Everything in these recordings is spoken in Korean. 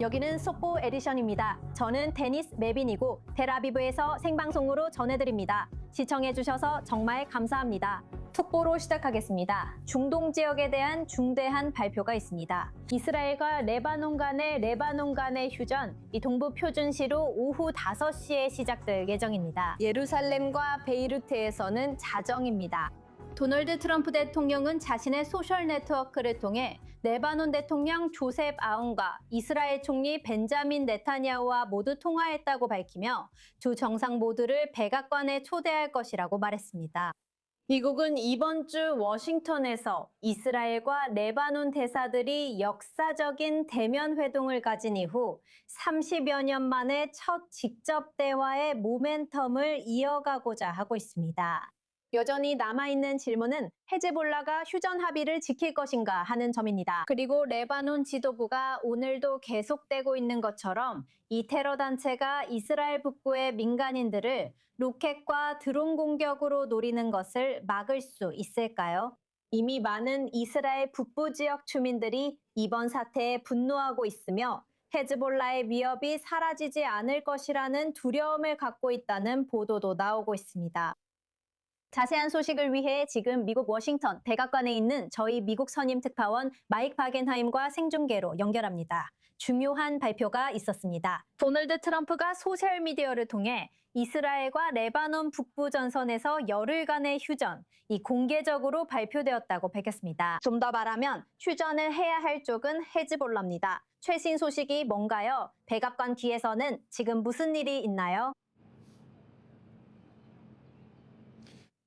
여기는 속보 에디션입니다. 저는 데니스 메빈이고 텔아비브에서 생방송으로 전해드립니다. 시청해주셔서 정말 감사합니다. 속보로 시작하겠습니다. 중동 지역에 대한 중대한 발표가 있습니다. 이스라엘과 레바논 간의 휴전, 이 동부 표준시로 오후 5시에 시작될 예정입니다. 예루살렘과 베이루트에서는 자정입니다. 도널드 트럼프 대통령은 자신의 소셜 네트워크를 통해 레바논 대통령 조셉 아운과 이스라엘 총리 벤자민 네타냐후와 모두 통화했다고 밝히며 두 정상 모두를 백악관에 초대할 것이라고 말했습니다. 미국은 이번 주 워싱턴에서 이스라엘과 레바논 대사들이 역사적인 대면 회동을 가진 이후 30여 년 만에 첫 직접 대화의 모멘텀을 이어가고자 하고 있습니다. 여전히 남아있는 질문은 헤즈볼라가 휴전 합의를 지킬 것인가 하는 점입니다. 그리고 레바논 지도부가 오늘도 계속되고 있는 것처럼 이 테러 단체가 이스라엘 북부의 민간인들을 로켓과 드론 공격으로 노리는 것을 막을 수 있을까요? 이미 많은 이스라엘 북부 지역 주민들이 이번 사태에 분노하고 있으며 헤즈볼라의 위협이 사라지지 않을 것이라는 두려움을 갖고 있다는 보도도 나오고 있습니다. 자세한 소식을 위해 지금 미국 워싱턴 백악관에 있는 저희 미국 선임 특파원 마이크 바겐하임과 생중계로 연결합니다. 중요한 발표가 있었습니다. 도널드 트럼프가 소셜미디어를 통해 이스라엘과 레바논 북부 전선에서 열흘간의 휴전, 이 공개적으로 발표되었다고 밝혔습니다. 좀 더 말하면 휴전을 해야 할 쪽은 헤즈볼라입니다. 최신 소식이 뭔가요? 백악관 뒤에서는 지금 무슨 일이 있나요?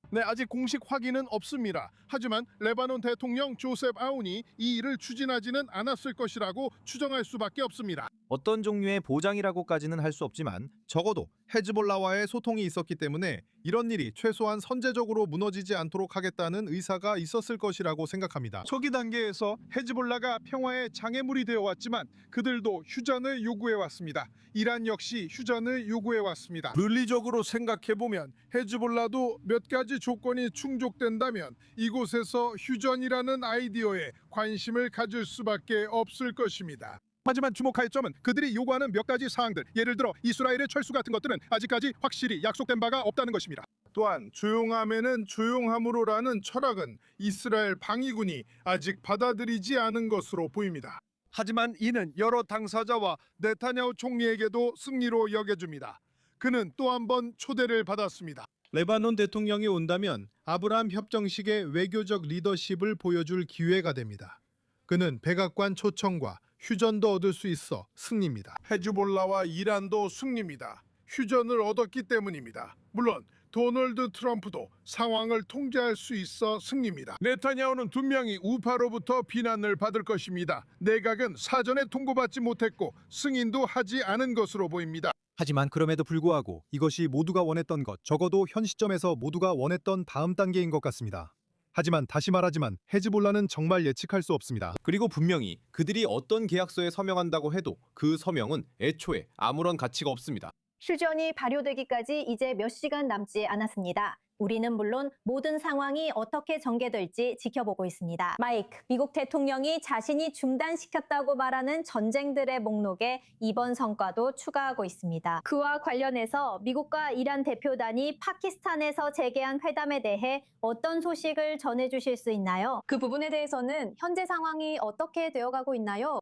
네, 아직 공식 확인은 없습니다. 하지만 레바논 대통령 조셉 아운이 이 일을 추진하지는 않았을 것이라고 추정할 수밖에 없습니다. 어떤 종류의 보장이라고까지는 할 수 없지만 적어도 헤즈볼라와의 소통이 있었기 때문에 이런 일이 최소한 선제적으로 무너지지 않도록 하겠다는 의사가 있었을 것이라고 생각합니다. 초기 단계에서 헤즈볼라가 평화의 장애물이 되어 왔지만 그들도 휴전을 요구해 왔습니다. 이란 역시 휴전을 요구해 왔습니다. 물리적으로 생각해 보면 헤즈볼라도 몇 가지 조건이 충족된다면 이곳에서 휴전이라는 아이디어에 관심을 가질 수밖에 없을 것입니다. 하지만 주목할 점은 그들이 요구하는 몇 가지 사항들, 예를 들어 이스라엘의 철수 같은 것들은 아직까지 확실히 약속된 바가 없다는 것입니다. 또한 조용함에는 조용함으로라는 철학은 이스라엘 방위군이 아직 받아들이지 않은 것으로 보입니다. 하지만 이는 여러 당사자와 네타냐후 총리에게도 승리로 여겨집니다. 그는 또 한 번 초대를 받았습니다. 레바논 대통령이 온다면 아브라함 협정식의 외교적 리더십을 보여줄 기회가 됩니다. 그는 백악관 초청과 휴전도 얻을 수 있어 승리입니다. 헤즈볼라와 이란도 승리입니다. 휴전을 얻었기 때문입니다. 물론 도널드 트럼프도 상황을 통제할 수 있어 승리입니다. 네타냐후는 분명히 우파로부터 비난을 받을 것입니다. 내각은 사전에 통보받지 못했고 승인도 하지 않은 것으로 보입니다. 하지만 그럼에도 불구하고 이것이 모두가 원했던 것, 적어도 현 시점에서 모두가 원했던 다음 단계인 것 같습니다. 하지만 다시 말하지만 헤즈볼라는 정말 예측할 수 없습니다. 그리고 분명히 그들이 어떤 계약서에 서명한다고 해도 그 서명은 애초에 아무런 가치가 없습니다. 휴전이 발효되기까지 이제 몇 시간 남지 않았습니다. 우리는 물론 모든 상황이 어떻게 전개될지 지켜보고 있습니다. 마이크, 미국 대통령이 자신이 중단시켰다고 말하는 전쟁들의 목록에 이번 성과도 추가하고 있습니다. 그와 관련해서 미국과 이란 대표단이 파키스탄에서 재개한 회담에 대해 어떤 소식을 전해주실 수 있나요? 그 부분에 대해서는 현재 상황이 어떻게 되어가고 있나요?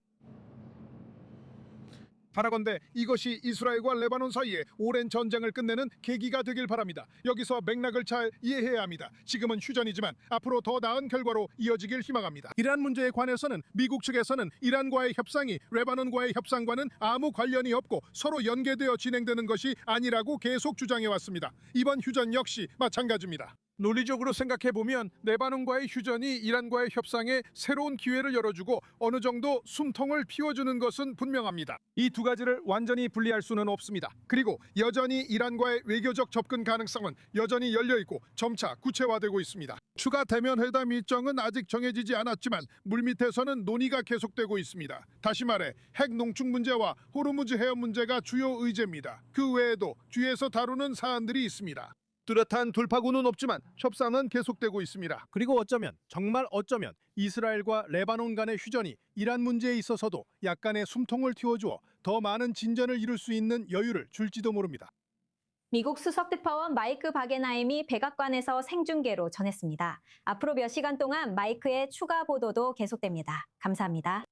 바라건대 이것이 이스라엘과 레바논 사이에 오랜 전쟁을 끝내는 계기가 되길 바랍니다. 여기서 맥락을 잘 이해해야 합니다. 지금은 휴전이지만 앞으로 더 나은 결과로 이어지길 희망합니다. 이란 문제에 관해서는 미국 측에서는 이란과의 협상이 레바논과의 협상과는 아무 관련이 없고 서로 연계되어 진행되는 것이 아니라고 계속 주장해 왔습니다. 이번 휴전 역시 마찬가지입니다. 논리적으로 생각해보면 레바논과의 휴전이 이란과의 협상에 새로운 기회를 열어주고 어느 정도 숨통을 피워주는 것은 분명합니다. 이 두 가지를 완전히 분리할 수는 없습니다. 그리고 여전히 이란과의 외교적 접근 가능성은 여전히 열려있고 점차 구체화되고 있습니다. 추가 대면 회담 일정은 아직 정해지지 않았지만 물밑에서는 논의가 계속되고 있습니다. 다시 말해 핵 농축 문제와 호르무즈 해협 문제가 주요 의제입니다. 그 외에도 뒤에서 다루는 사안들이 있습니다. 뚜렷한 돌파구는 없지만 협상은 계속되고 있습니다. 그리고 정말 어쩌면 이스라엘과 레바논 간의 휴전이 이란 문제에 있어서도 약간의 숨통을 틔워주어 더 많은 진전을 이룰 수 있는 여유를 줄지도 모릅니다. 미국 수석특파원 마이크 바게나임이 백악관에서 생중계로 전했습니다. 앞으로 몇 시간 동안 마이크의 추가 보도도 계속됩니다. 감사합니다.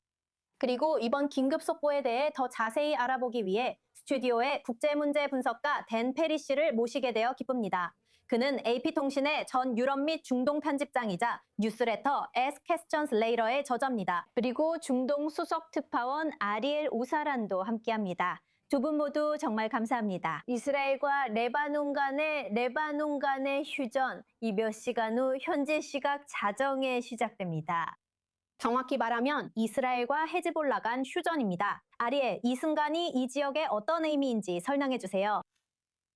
그리고 이번 긴급 속보에 대해 더 자세히 알아보기 위해 스튜디오에 국제문제 분석가 댄 페리 씨를 모시게 되어 기쁩니다. 그는 AP통신의 전 유럽 및 중동 편집장이자 뉴스레터 Ask Questions Later의 저자입니다. 그리고 중동 수석 특파원 아리엘 우사란도 함께합니다. 두 분 모두 정말 감사합니다. 이스라엘과 레바논 간의 휴전, 이 몇 시간 후 현지 시각 자정에 시작됩니다. 정확히 말하면 이스라엘과 헤즈볼라 간 휴전입니다. 아리엘, 이 순간이 이 지역에 어떤 의미인지 설명해 주세요.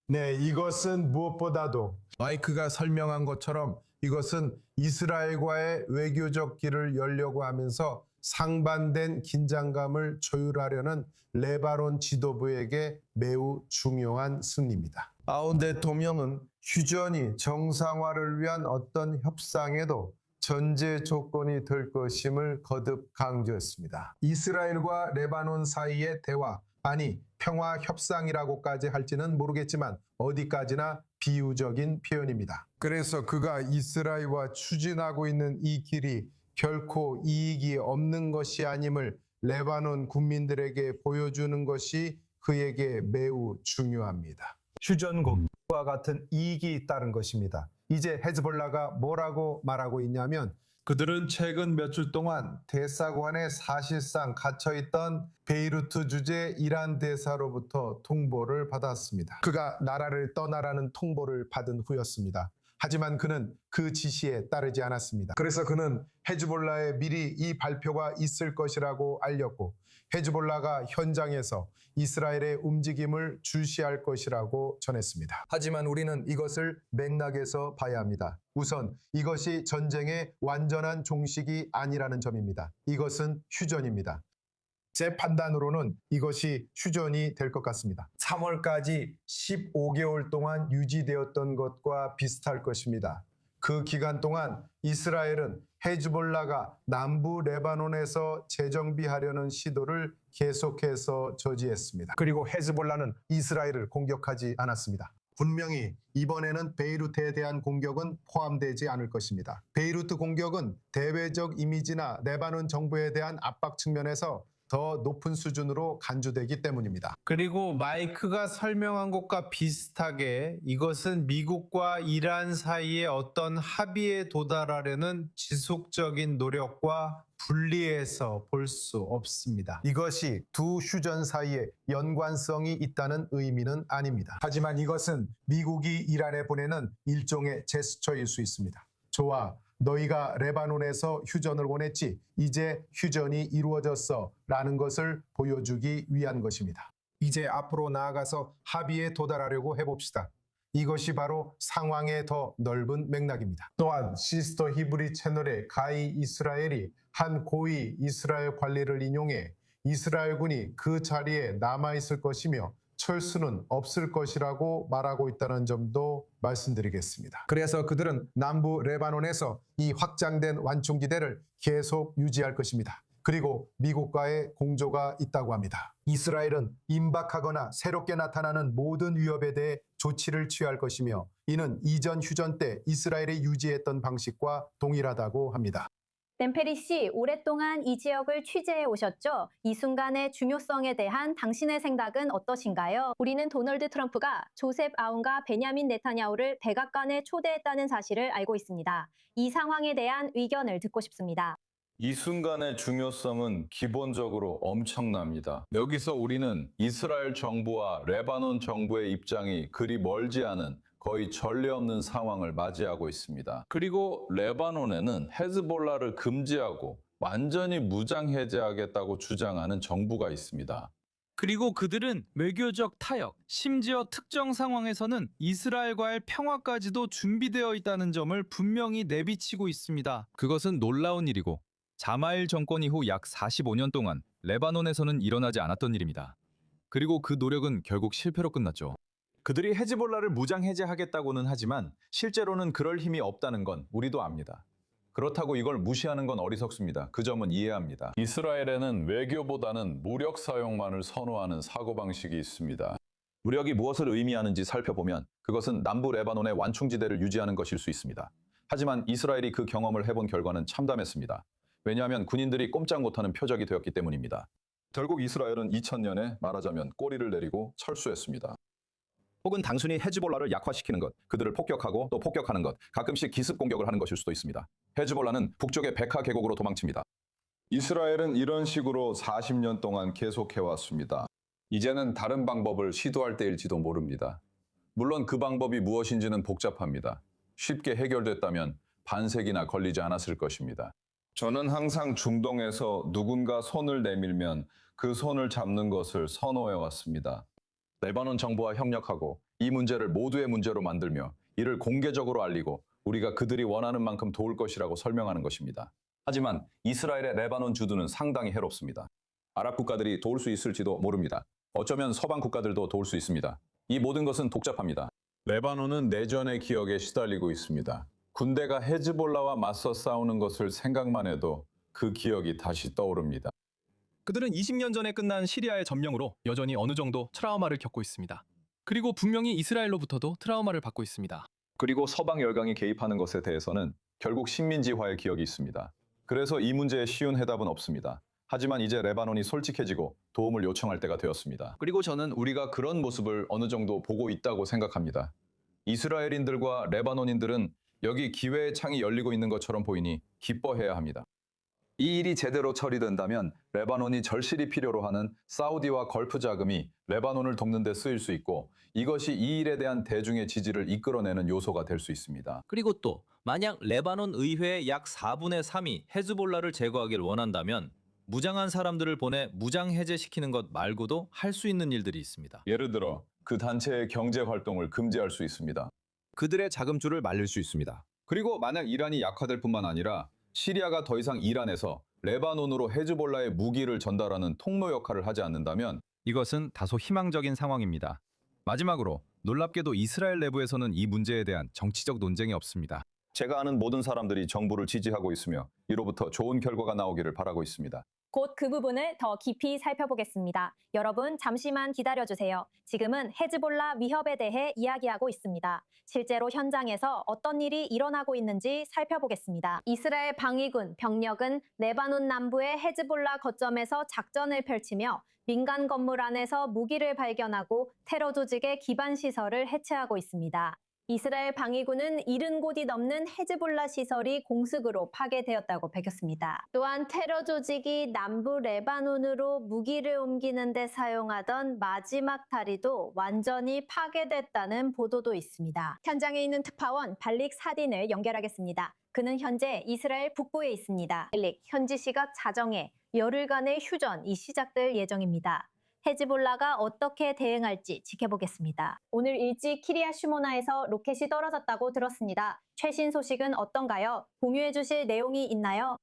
네, 이것은 무엇보다도 마이크가 설명한 것처럼 이것은 이스라엘과의 외교적 길을 열려고 하면서 상반된 긴장감을 조율하려는 레바논 지도부에게 매우 중요한 승리입니다. 아운 대통령은 휴전이 정상화를 위한 어떤 협상에도 전제 조건이 될 것임을 거듭 강조했습니다. 이스라엘과 레바논 사이의 대화, 아니 평화 협상이라고까지 할지는 모르겠지만 어디까지나 비유적인 표현입니다. 그래서 그가 이스라엘과 추진하고 있는 이 길이 결코 이익이 없는 것이 아님을 레바논 국민들에게 보여주는 것이 그에게 매우 중요합니다. 휴전국과 같은 이익이 있다는 것입니다. 이제 헤즈볼라가 뭐라고 말하고 있냐면 그들은 최근 몇 주 동안 대사관에 사실상 갇혀있던 베이루트 주재 이란 대사로부터 통보를 받았습니다. 그가 나라를 떠나라는 통보를 받은 후였습니다. 하지만 그는 그 지시에 따르지 않았습니다. 그래서 그는 헤즈볼라에 미리 이 발표가 있을 것이라고 알렸고 헤즈볼라가 현장에서 이스라엘의 움직임을 주시할 것이라고 전했습니다. 하지만 우리는 이것을 맥락에서 봐야 합니다. 우선 이것이 전쟁의 완전한 종식이 아니라는 점입니다. 이것은 휴전입니다. 제 판단으로는 이것이 휴전이 될 것 같습니다. 3월까지 15개월 동안 유지되었던 것과 비슷할 것입니다. 그 기간 동안 이스라엘은 헤즈볼라가 남부 레바논에서 재정비하려는 시도를 계속해서 저지했습니다. 그리고 헤즈볼라는 이스라엘을 공격하지 않았습니다. 분명히 이번에는 베이루트에 대한 공격은 포함되지 않을 것입니다. 베이루트 공격은 대외적 이미지나 레바논 정부에 대한 압박 측면에서 더 높은 수준으로 간주되기 때문입니다. 그리고 마이크가 설명한 것과 비슷하게 이것은 미국과 이란 사이의 어떤 합의에 도달하려는 지속적인 노력과 분리해서 볼 수 없습니다. 이것이 두 휴전 사이에 연관성이 있다는 의미는 아닙니다. 하지만 이것은 미국이 이란에 보내는 일종의 제스처일 수 있습니다. 좋아. 너희가 레바논에서 휴전을 원했지. 이제 휴전이 이루어졌어. 라는 것을 보여주기 위한 것입니다. 이제 앞으로 나아가서 합의에 도달하려고 해봅시다. 이것이 바로 상황의 더 넓은 맥락입니다. 또한 시스터 히브리 채널의 가이 이스라엘이 한 고위 이스라엘 관리를 인용해 이스라엘군이 그 자리에 남아있을 것이며 철수는 없을 것이라고 말하고 있다는 점도 말씀드리겠습니다. 그래서 그들은 남부 레바논에서 이 확장된 완충지대를 계속 유지할 것입니다. 그리고 미국과의 공조가 있다고 합니다. 이스라엘은 임박하거나 새롭게 나타나는 모든 위협에 대해 조치를 취할 것이며 이는 이전 휴전 때 이스라엘이 유지했던 방식과 동일하다고 합니다. 댄페리 씨, 오랫동안 이 지역을 취재해 오셨죠? 이 순간의 중요성에 대한 당신의 생각은 어떠신가요? 우리는 도널드 트럼프가 조셉 아운과 베냐민 네타냐후를 백악관에 초대했다는 사실을 알고 있습니다. 이 상황에 대한 의견을 듣고 싶습니다. 이 순간의 중요성은 기본적으로 엄청납니다. 여기서 우리는 이스라엘 정부와 레바논 정부의 입장이 그리 멀지 않은 거의 전례 없는 상황을 맞이하고 있습니다. 그리고 레바논에는 헤즈볼라를 금지하고 완전히 무장 해제하겠다고 주장하는 정부가 있습니다. 그리고 그들은 외교적 타협, 심지어 특정 상황에서는 이스라엘과의 평화까지도 준비되어 있다는 점을 분명히 내비치고 있습니다. 그것은 놀라운 일이고 자마일 정권 이후 약 45년 동안 레바논에서는 일어나지 않았던 일입니다. 그리고 그 노력은 결국 실패로 끝났죠. 그들이 헤즈볼라를 무장 해제하겠다고는 하지만 실제로는 그럴 힘이 없다는 건 우리도 압니다. 그렇다고 이걸 무시하는 건 어리석습니다. 그 점은 이해합니다. 이스라엘에는 외교보다는 무력 사용만을 선호하는 사고방식이 있습니다. 무력이 무엇을 의미하는지 살펴보면 그것은 남부 레바논의 완충지대를 유지하는 것일 수 있습니다. 하지만 이스라엘이 그 경험을 해본 결과는 참담했습니다. 왜냐하면 군인들이 꼼짝 못하는 표적이 되었기 때문입니다. 결국 이스라엘은 2000년에 말하자면 꼬리를 내리고 철수했습니다. 혹은 단순히 헤즈볼라를 약화시키는 것, 그들을 폭격하고 또 폭격하는 것, 가끔씩 기습 공격을 하는 것일 수도 있습니다. 헤즈볼라는 북쪽의 베카 계곡으로 도망칩니다. 이스라엘은 이런 식으로 40년 동안 계속해왔습니다. 이제는 다른 방법을 시도할 때일지도 모릅니다. 물론 그 방법이 무엇인지는 복잡합니다. 쉽게 해결됐다면 반세기나 걸리지 않았을 것입니다. 저는 항상 중동에서 누군가 손을 내밀면 그 손을 잡는 것을 선호해왔습니다. 레바논 정부와 협력하고 이 문제를 모두의 문제로 만들며 이를 공개적으로 알리고 우리가 그들이 원하는 만큼 도울 것이라고 설명하는 것입니다. 하지만 이스라엘의 레바논 주둔은 상당히 해롭습니다. 아랍 국가들이 도울 수 있을지도 모릅니다. 어쩌면 서방 국가들도 도울 수 있습니다. 이 모든 것은 복잡합니다. 레바논은 내전의 기억에 시달리고 있습니다. 군대가 헤즈볼라와 맞서 싸우는 것을 생각만 해도 그 기억이 다시 떠오릅니다. 그들은 20년 전에 끝난 시리아의 점령으로 여전히 어느 정도 트라우마를 겪고 있습니다. 그리고 분명히 이스라엘로부터도 트라우마를 받고 있습니다. 그리고 서방 열강이 개입하는 것에 대해서는 결국 식민지화의 기억이 있습니다. 그래서 이 문제에 쉬운 해답은 없습니다. 하지만 이제 레바논이 솔직해지고 도움을 요청할 때가 되었습니다. 그리고 저는 우리가 그런 모습을 어느 정도 보고 있다고 생각합니다. 이스라엘인들과 레바논인들은 여기 기회의 창이 열리고 있는 것처럼 보이니 기뻐해야 합니다. 이 일이 제대로 처리된다면 레바논이 절실히 필요로 하는 사우디와 걸프 자금이 레바논을 돕는 데 쓰일 수 있고 이것이 이 일에 대한 대중의 지지를 이끌어내는 요소가 될 수 있습니다. 그리고 또 만약 레바논 의회의 약 4분의 3이 헤즈볼라를 제거하길 원한다면 무장한 사람들을 보내 무장 해제시키는 것 말고도 할 수 있는 일들이 있습니다. 예를 들어 그 단체의 경제 활동을 금지할 수 있습니다. 그들의 자금줄을 말릴 수 있습니다. 그리고 만약 이란이 약화될 뿐만 아니라 시리아가 더 이상 이란에서 레바논으로 헤즈볼라의 무기를 전달하는 통로 역할을 하지 않는다면 이것은 다소 희망적인 상황입니다. 마지막으로 놀랍게도 이스라엘 내부에서는 이 문제에 대한 정치적 논쟁이 없습니다. 제가 아는 모든 사람들이 정부를 지지하고 있으며 이로부터 좋은 결과가 나오기를 바라고 있습니다. 곧 그 부분을 더 깊이 살펴보겠습니다. 여러분 잠시만 기다려주세요. 지금은 헤즈볼라 위협에 대해 이야기하고 있습니다. 실제로 현장에서 어떤 일이 일어나고 있는지 살펴보겠습니다. 이스라엘 방위군 병력은 레바논 남부의 헤즈볼라 거점에서 작전을 펼치며 민간 건물 안에서 무기를 발견하고 테러 조직의 기반 시설을 해체하고 있습니다. 이스라엘 방위군은 70곳이 넘는 헤즈볼라 시설이 공습으로 파괴되었다고 밝혔습니다. 또한 테러 조직이 남부 레바논으로 무기를 옮기는 데 사용하던 마지막 다리도 완전히 파괴됐다는 보도도 있습니다. 현장에 있는 특파원 발릭 사딘을 연결하겠습니다. 그는 현재 이스라엘 북부에 있습니다. 발릭, 현지 시각 자정에 열흘간의 휴전이 시작될 예정입니다. 헤즈볼라가 어떻게 대응할지 지켜보겠습니다. 오늘 일찍 키리아 슈모나에서 로켓이 떨어졌다고 들었습니다. 최신 소식은 어떤가요? 공유해 주실 내용이 있나요?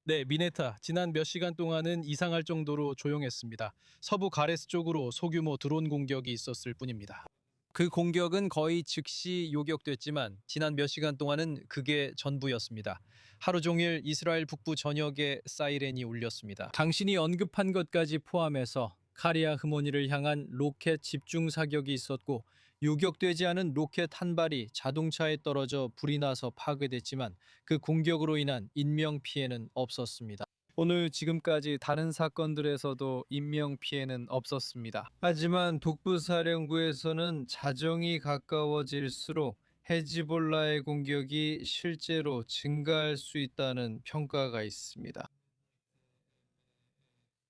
네, 미네타. 지난 몇 시간 동안은 이상할 정도로 조용했습니다. 서부 가레스 쪽으로 소규모 드론 공격이 있었을 뿐입니다. 그 공격은 거의 즉시 요격됐지만 지난 몇 시간 동안은 그게 전부였습니다. 하루 종일 이스라엘 북부 전역에 사이렌이 울렸습니다. 당신이 언급한 것까지 포함해서 카리아 흐모니를 향한 로켓 집중 사격이 있었고 요격되지 않은 로켓 한 발이 자동차에 떨어져 불이 나서 파괴됐지만 그 공격으로 인한 인명피해는 없었습니다. 오늘 지금까지 다른 사건들에서도 인명피해는 없었습니다. 하지만 북부사령부에서는 자정이 가까워질수록 헤즈볼라의 공격이 실제로 증가할 수 있다는 평가가 있습니다.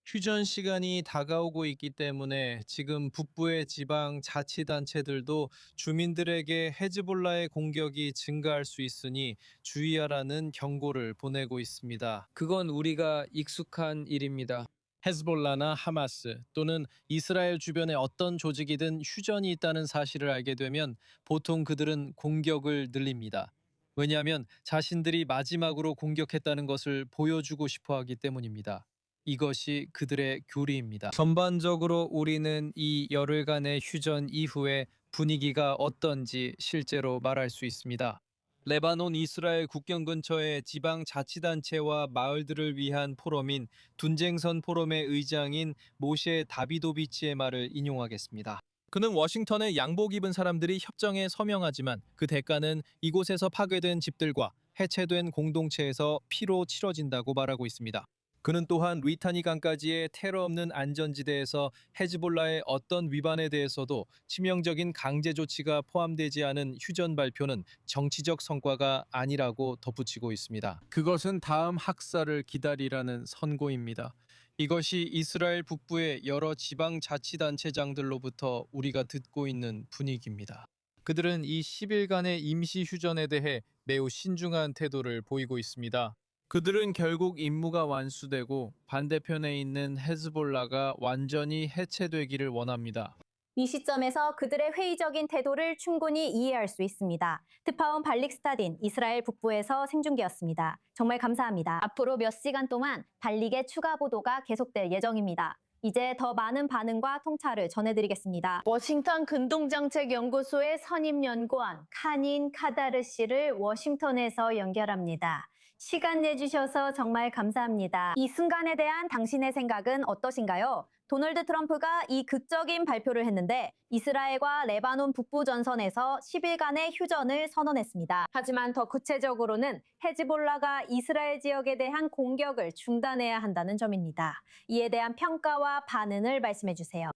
휴전 시간이 다가오고 있기 때문에 지금 북부의 지방 자치단체들도 주민들에게 헤즈볼라의 공격이 증가할 수 있으니 주의하라는 경고를 보내고 있습니다. 그건 우리가 익숙한 일입니다. 헤즈볼라나 하마스 또는 이스라엘 주변의 어떤 조직이든 휴전이 있다는 사실을 알게 되면 보통 그들은 공격을 늘립니다. 왜냐하면 자신들이 마지막으로 공격했다는 것을 보여주고 싶어 하기 때문입니다. 이것이 그들의 교리입니다. 전반적으로 우리는 이 열흘간의 휴전 이후에 분위기가 어떤지 실제로 말할 수 있습니다. 레바논 이스라엘 국경 근처의 지방 자치단체와 마을들을 위한 포럼인 둔쟁선 포럼의 의장인 모셰 다비도비치의 말을 인용하겠습니다. 그는 워싱턴에 양복 입은 사람들이 협정에 서명하지만 그 대가는 이곳에서 파괴된 집들과 해체된 공동체에서 피로 치러진다고 말하고 있습니다. 그는 또한 리타니 강까지의 테러 없는 안전지대에서 헤즈볼라의 어떤 위반에 대해서도 치명적인 강제 조치가 포함되지 않은 휴전 발표는 정치적 성과가 아니라고 덧붙이고 있습니다. 그것은 다음 학살을 기다리라는 선고입니다. 이것이 이스라엘 북부의 여러 지방 자치단체장들로부터 우리가 듣고 있는 분위기입니다. 그들은 이 10일간의 임시 휴전에 대해 매우 신중한 태도를 보이고 있습니다. 그들은 결국 임무가 완수되고 반대편에 있는 헤즈볼라가 완전히 해체되기를 원합니다. 이 시점에서 그들의 회의적인 태도를 충분히 이해할 수 있습니다. 특파원 발릭스타딘 이스라엘 북부에서 생중계였습니다. 정말 감사합니다. 앞으로 몇 시간 동안 발릭의 추가 보도가 계속될 예정입니다. 이제 더 많은 반응과 통찰을 전해드리겠습니다. 워싱턴 근동정책연구소의 선임연구원 카닌 카다르 씨를 워싱턴에서 연결합니다. 시간 내주셔서 정말 감사합니다. 이 순간에 대한 당신의 생각은 어떠신가요? 도널드 트럼프가 이 극적인 발표를 했는데 이스라엘과 레바논 북부 전선에서 10일간의 휴전을 선언했습니다. 하지만 더 구체적으로는 헤즈볼라가 이스라엘 지역에 대한 공격을 중단해야 한다는 점입니다. 이에 대한 평가와 반응을 말씀해 주세요.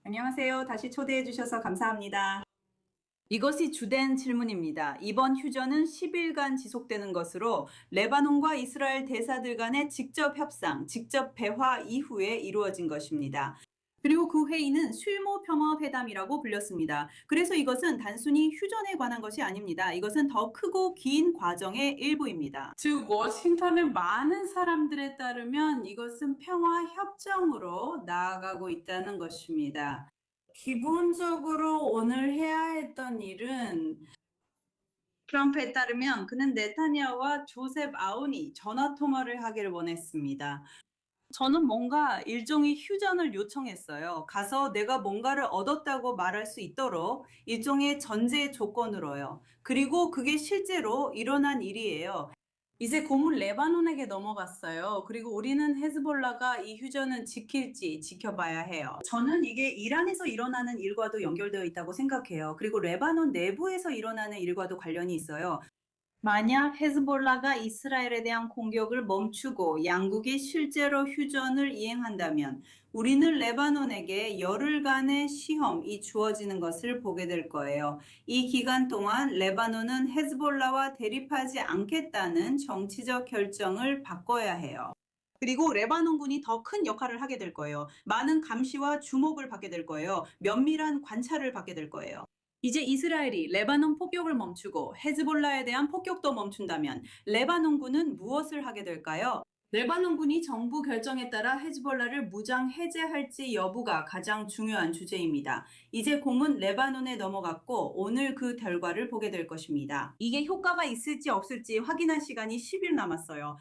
안녕하세요. 다시 초대해 주셔서 감사합니다. 이것이 주된 질문입니다. 이번 휴전은 10일간 지속되는 것으로 레바논과 이스라엘 대사들 간의 직접 협상, 직접 대화 이후에 이루어진 것입니다. 그리고 그 회의는 실무 평화 회담이라고 불렸습니다. 그래서 이것은 단순히 휴전에 관한 것이 아닙니다. 이것은 더 크고 긴 과정의 일부입니다. 즉 워싱턴의 많은 사람들에 따르면 이것은 평화 협정으로 나아가고 있다는 것입니다. 기본적으로 오늘 해야 했던 일은 트럼프에 따르면 그는 네타냐후와 조셉 아운이 전화 통화를 하기를 원했습니다. 저는 뭔가 일종의 휴전을 요청했어요. 가서 내가 뭔가를 얻었다고 말할 수 있도록 일종의 전제 조건으로요. 그리고 그게 실제로 일어난 일이에요. 이제 고문 레바논에게 넘어갔어요. 그리고 우리는 헤즈볼라가 이 휴전을 지킬지 지켜봐야 해요. 저는 이게 이란에서 일어나는 일과도 연결되어 있다고 생각해요. 그리고 레바논 내부에서 일어나는 일과도 관련이 있어요. 만약 헤즈볼라가 이스라엘에 대한 공격을 멈추고 양국이 실제로 휴전을 이행한다면 우리는 레바논에게 열흘간의 시험이 주어지는 것을 보게 될 거예요. 이 기간 동안 레바논은 헤즈볼라와 대립하지 않겠다는 정치적 결정을 바꿔야 해요. 그리고 레바논군이 더 큰 역할을 하게 될 거예요. 많은 감시와 주목을 받게 될 거예요. 면밀한 관찰을 받게 될 거예요. 이제 이스라엘이 레바논 폭격을 멈추고 헤즈볼라에 대한 폭격도 멈춘다면 레바논군은 무엇을 하게 될까요? 레바논군이 정부 결정에 따라 헤즈볼라를 무장 해제할지 여부가 가장 중요한 주제입니다. 이제 공은 레바논에 넘어갔고 오늘 그 결과를 보게 될 것입니다. 이게 효과가 있을지 없을지 확인할 시간이 10일 남았어요.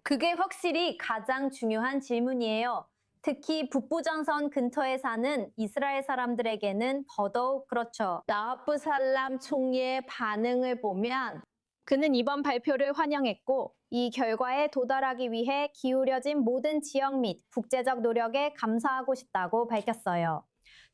그게 확실히 가장 중요한 질문이에요. 특히 북부전선 근처에 사는 이스라엘 사람들에게는 더더욱 그렇죠. 나하프 살람 총리의 반응을 보면 그는 이번 발표를 환영했고 이 결과에 도달하기 위해 기울여진 모든 지역 및 국제적 노력에 감사하고 싶다고 밝혔어요.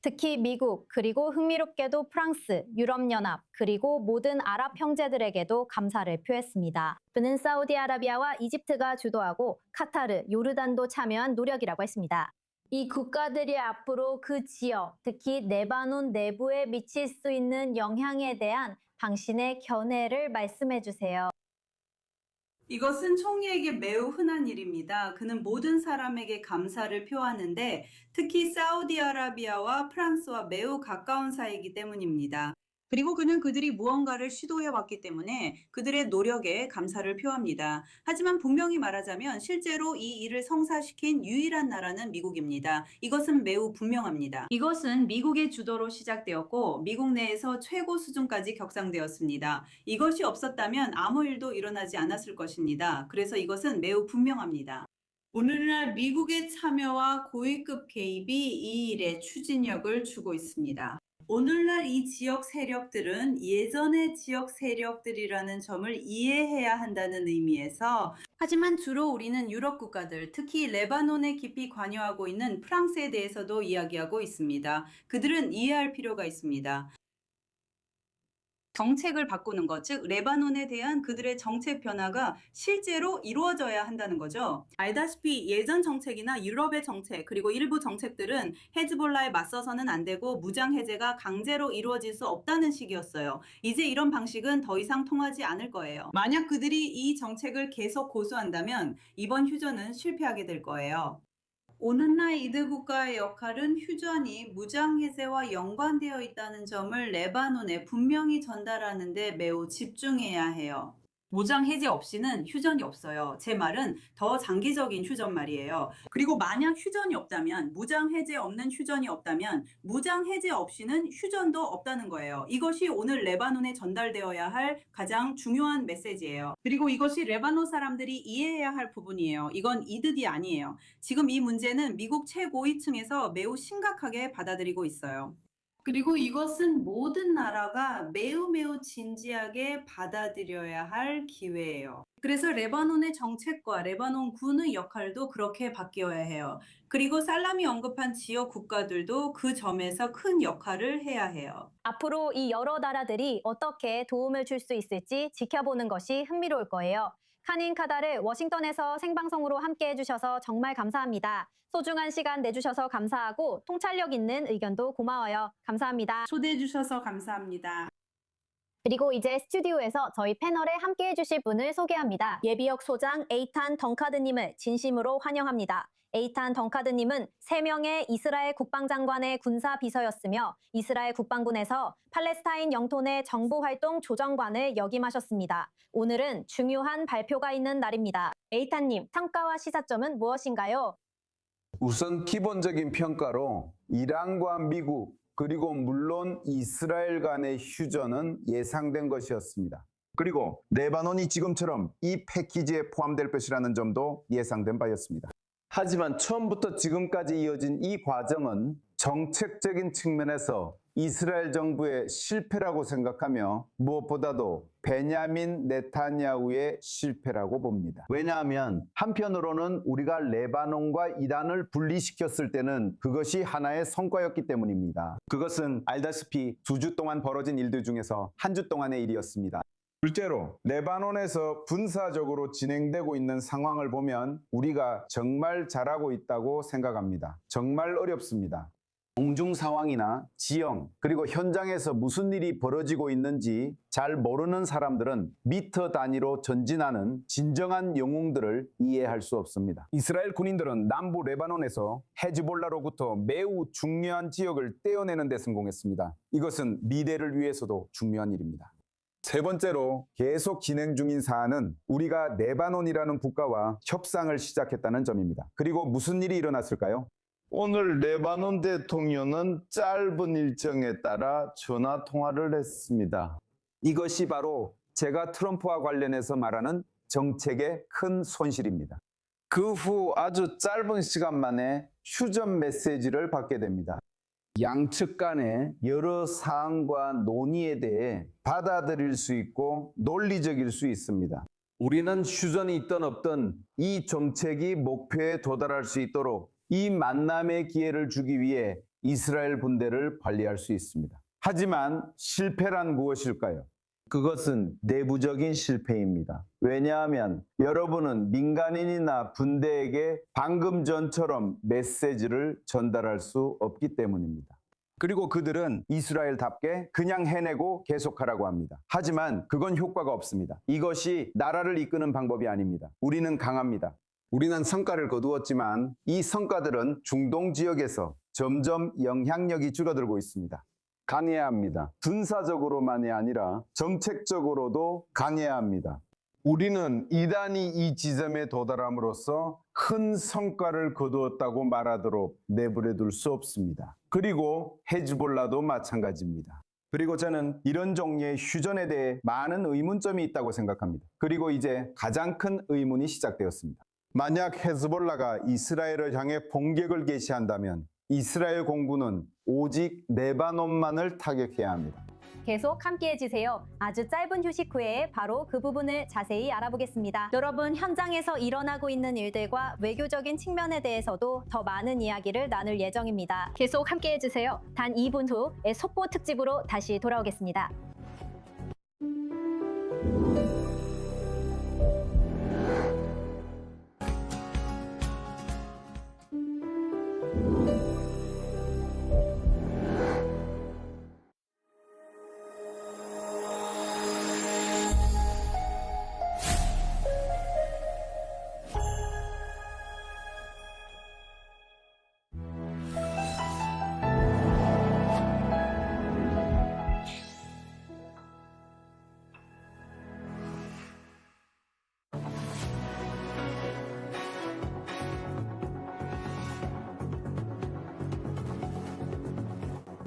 특히 미국 그리고 흥미롭게도 프랑스, 유럽연합 그리고 모든 아랍 형제들에게도 감사를 표했습니다. 그는 사우디아라비아와 이집트가 주도하고 카타르, 요르단도 참여한 노력이라고 했습니다. 이 국가들이 앞으로 그 지역, 특히 레바논 내부에 미칠 수 있는 영향에 대한 당신의 견해를 말씀해 주세요. 이것은 총리에게 매우 흔한 일입니다. 그는 모든 사람에게 감사를 표하는데 특히 사우디아라비아와 프랑스와 매우 가까운 사이이기 때문입니다. 그리고 그는 그들이 무언가를 시도해 왔기 때문에 그들의 노력에 감사를 표합니다. 하지만 분명히 말하자면 실제로 이 일을 성사시킨 유일한 나라는 미국입니다. 이것은 매우 분명합니다. 이것은 미국의 주도로 시작되었고 미국 내에서 최고 수준까지 격상되었습니다. 이것이 없었다면 아무 일도 일어나지 않았을 것입니다. 그래서 이것은 매우 분명합니다. 오늘날 미국의 참여와 고위급 개입이 이 일의 추진력을 주고 있습니다. 오늘날 이 지역 세력들은 예전의 지역 세력들이라는 점을 이해해야 한다는 의미에서 하지만 주로 우리는 유럽 국가들, 특히 레바논에 깊이 관여하고 있는 프랑스에 대해서도 이야기하고 있습니다. 그들은 이해할 필요가 있습니다. 정책을 바꾸는 것, 즉 레바논에 대한 그들의 정책 변화가 실제로 이루어져야 한다는 거죠. 알다시피 예전 정책이나 유럽의 정책, 그리고 일부 정책들은 헤즈볼라에 맞서서는 안 되고 무장 해제가 강제로 이루어질 수 없다는 식이었어요. 이제 이런 방식은 더 이상 통하지 않을 거예요. 만약 그들이 이 정책을 계속 고수한다면 이번 휴전은 실패하게 될 거예요. 오늘날 이들 국가의 역할은 휴전이 무장해제와 연관되어 있다는 점을 레바논에 분명히 전달하는 데 매우 집중해야 해요. 무장해제 없이는 휴전이 없어요. 제 말은 더 장기적인 휴전 말이에요. 그리고 만약 휴전이 없다면, 무장해제 없는 휴전이 없다면 무장해제 없이는 휴전도 없다는 거예요. 이것이 오늘 레바논에 전달되어야 할 가장 중요한 메시지예요. 그리고 이것이 레바논 사람들이 이해해야 할 부분이에요. 이건 이득이 아니에요. 지금 이 문제는 미국 최고위층에서 매우 심각하게 받아들이고 있어요. 그리고 이것은 모든 나라가 매우 진지하게 받아들여야 할 기회예요. 그래서 레바논의 정책과 레바논 군의 역할도 그렇게 바뀌어야 해요. 그리고 살람이 언급한 지역 국가들도 그 점에서 큰 역할을 해야 해요. 앞으로 이 여러 나라들이 어떻게 도움을 줄 수 있을지 지켜보는 것이 흥미로울 거예요. 카닌 카다르 워싱턴에서 생방송으로 함께 해주셔서 정말 감사합니다. 소중한 시간 내주셔서 감사하고 통찰력 있는 의견도 고마워요. 감사합니다. 초대해 주셔서 감사합니다. 그리고 이제 스튜디오에서 저희 패널에 함께 해주실 분을 소개합니다. 예비역 소장 에이탄 덩카드님을 진심으로 환영합니다. 에이탄 덩카드님은 3명의 이스라엘 국방장관의 군사 비서였으며 이스라엘 국방군에서 팔레스타인 영토 내 정보활동 조정관을 역임하셨습니다. 오늘은 중요한 발표가 있는 날입니다. 에이탄님, 평가와 시사점은 무엇인가요? 우선 기본적인 평가로 이란과 미국 그리고 물론 이스라엘 간의 휴전은 예상된 것이었습니다. 그리고 레바논이 지금처럼 이 패키지에 포함될 것이라는 점도 예상된 바였습니다. 하지만 처음부터 지금까지 이어진 이 과정은 정책적인 측면에서 이스라엘 정부의 실패라고 생각하며 무엇보다도 베냐민 네타냐후의 실패라고 봅니다. 왜냐하면 한편으로는 우리가 레바논과 이란을 분리시켰을 때는 그것이 하나의 성과였기 때문입니다. 그것은 알다시피 2주 동안 벌어진 일들 중에서 한 주 동안의 일이었습니다. 둘째로 레바논에서 분사적으로 진행되고 있는 상황을 보면 우리가 정말 잘하고 있다고 생각합니다. 정말 어렵습니다. 공중 상황이나 지형 그리고 현장에서 무슨 일이 벌어지고 있는지 잘 모르는 사람들은 미터 단위로 전진하는 진정한 영웅들을 이해할 수 없습니다. 이스라엘 군인들은 남부 레바논에서 헤즈볼라로부터 매우 중요한 지역을 떼어내는 데 성공했습니다. 이것은 미래를 위해서도 중요한 일입니다. 세 번째로 계속 진행 중인 사안은 우리가 레바논이라는 국가와 협상을 시작했다는 점입니다. 그리고 무슨 일이 일어났을까요? 오늘 레바논 대통령은 짧은 일정에 따라 전화 통화를 했습니다. 이것이 바로 제가 트럼프와 관련해서 말하는 정책의 큰 손실입니다. 그 후 아주 짧은 시간 만에 휴전 메시지를 받게 됩니다. 양측 간의 여러 사안과 논의에 대해 받아들일 수 있고 논리적일 수 있습니다. 우리는 휴전이 있든 없든 이 정책이 목표에 도달할 수 있도록 이 만남의 기회를 주기 위해 이스라엘 군대를 관리할 수 있습니다. 하지만 실패란 무엇일까요? 그것은 내부적인 실패입니다. 왜냐하면 여러분은 민간인이나 군대에게 방금 전처럼 메시지를 전달할 수 없기 때문입니다. 그리고 그들은 이스라엘답게 그냥 해내고 계속하라고 합니다. 하지만 그건 효과가 없습니다. 이것이 나라를 이끄는 방법이 아닙니다. 우리는 강합니다. 우리는 성과를 거두었지만 이 성과들은 중동 지역에서 점점 영향력이 줄어들고 있습니다. 강해야 합니다. 군사적으로만이 아니라 정책적으로도 강해야 합니다. 우리는 이란이 이 지점에 도달함으로써 큰 성과를 거두었다고 말하도록 내버려 둘 수 없습니다. 그리고 헤즈볼라도 마찬가지입니다. 그리고 저는 이런 종류의 휴전에 대해 많은 의문점이 있다고 생각합니다. 그리고 이제 가장 큰 의문이 시작되었습니다. 만약 헤즈볼라가 이스라엘을 향해 공격을 개시한다면 이스라엘 공군은 오직 레바논만을 타격해야 합니다. 계속 함께해 주세요. 아주 짧은 휴식 후에 바로 그 부분을 자세히 알아보겠습니다. 여러분, 현장에서 일어나고 있는 일들과 외교적인 측면에 대해서도 더 많은 이야기를 나눌 예정입니다. 계속 함께해 주세요. 단 2분 후에 속보 특집으로 다시 돌아오겠습니다.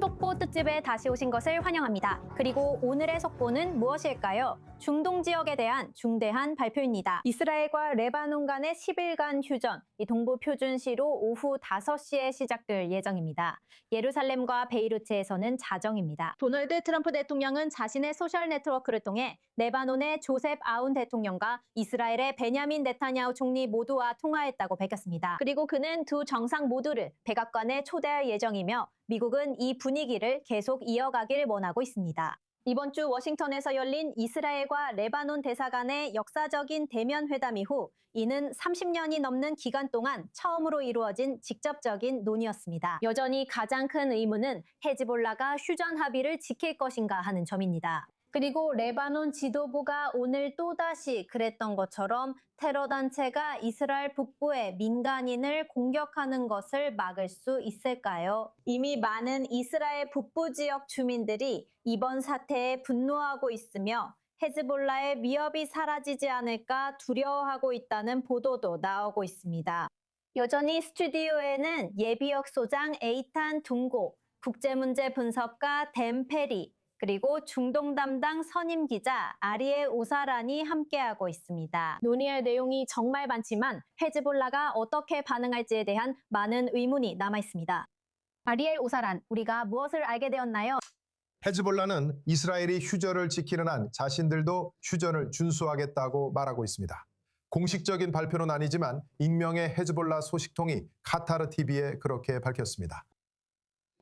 속보 특집에 다시 오신 것을 환영합니다. 그리고 오늘의 속보는 무엇일까요? 중동 지역에 대한 중대한 발표입니다. 이스라엘과 레바논 간의 10일간 휴전, 이 동부 표준시로 오후 5시에 시작될 예정입니다. 예루살렘과 베이루트에서는 자정입니다. 도널드 트럼프 대통령은 자신의 소셜 네트워크를 통해 레바논의 조셉 아운 대통령과 이스라엘의 베냐민 네타냐후 총리 모두와 통화했다고 밝혔습니다. 그리고 그는 두 정상 모두를 백악관에 초대할 예정이며 미국은 이 분위기를 계속 이어가길 원하고 있습니다. 이번 주 워싱턴에서 열린 이스라엘과 레바논 대사 간의 역사적인 대면 회담 이후 이는 30년이 넘는 기간 동안 처음으로 이루어진 직접적인 논의였습니다. 여전히 가장 큰 의문은 헤즈볼라가 휴전 합의를 지킬 것인가 하는 점입니다. 그리고 레바논 지도부가 오늘 또다시 그랬던 것처럼 테러 단체가 이스라엘 북부의 민간인을 공격하는 것을 막을 수 있을까요? 이미 많은 이스라엘 북부 지역 주민들이 이번 사태에 분노하고 있으며 헤즈볼라의 위협이 사라지지 않을까 두려워하고 있다는 보도도 나오고 있습니다. 여전히 스튜디오에는 예비역 소장 에이탄 둥고, 국제문제 분석가 댄 페리, 그리고 중동 담당 선임 기자 아리엘 오사란이 함께하고 있습니다. 논의할 내용이 정말 많지만 헤즈볼라가 어떻게 반응할지에 대한 많은 의문이 남아 있습니다. 아리엘 오사란, 우리가 무엇을 알게 되었나요? 헤즈볼라는 이스라엘이 휴전을 지키는 한 자신들도 휴전을 준수하겠다고 말하고 있습니다. 공식적인 발표는 아니지만 익명의 헤즈볼라 소식통이 카타르 TV에 그렇게 밝혔습니다.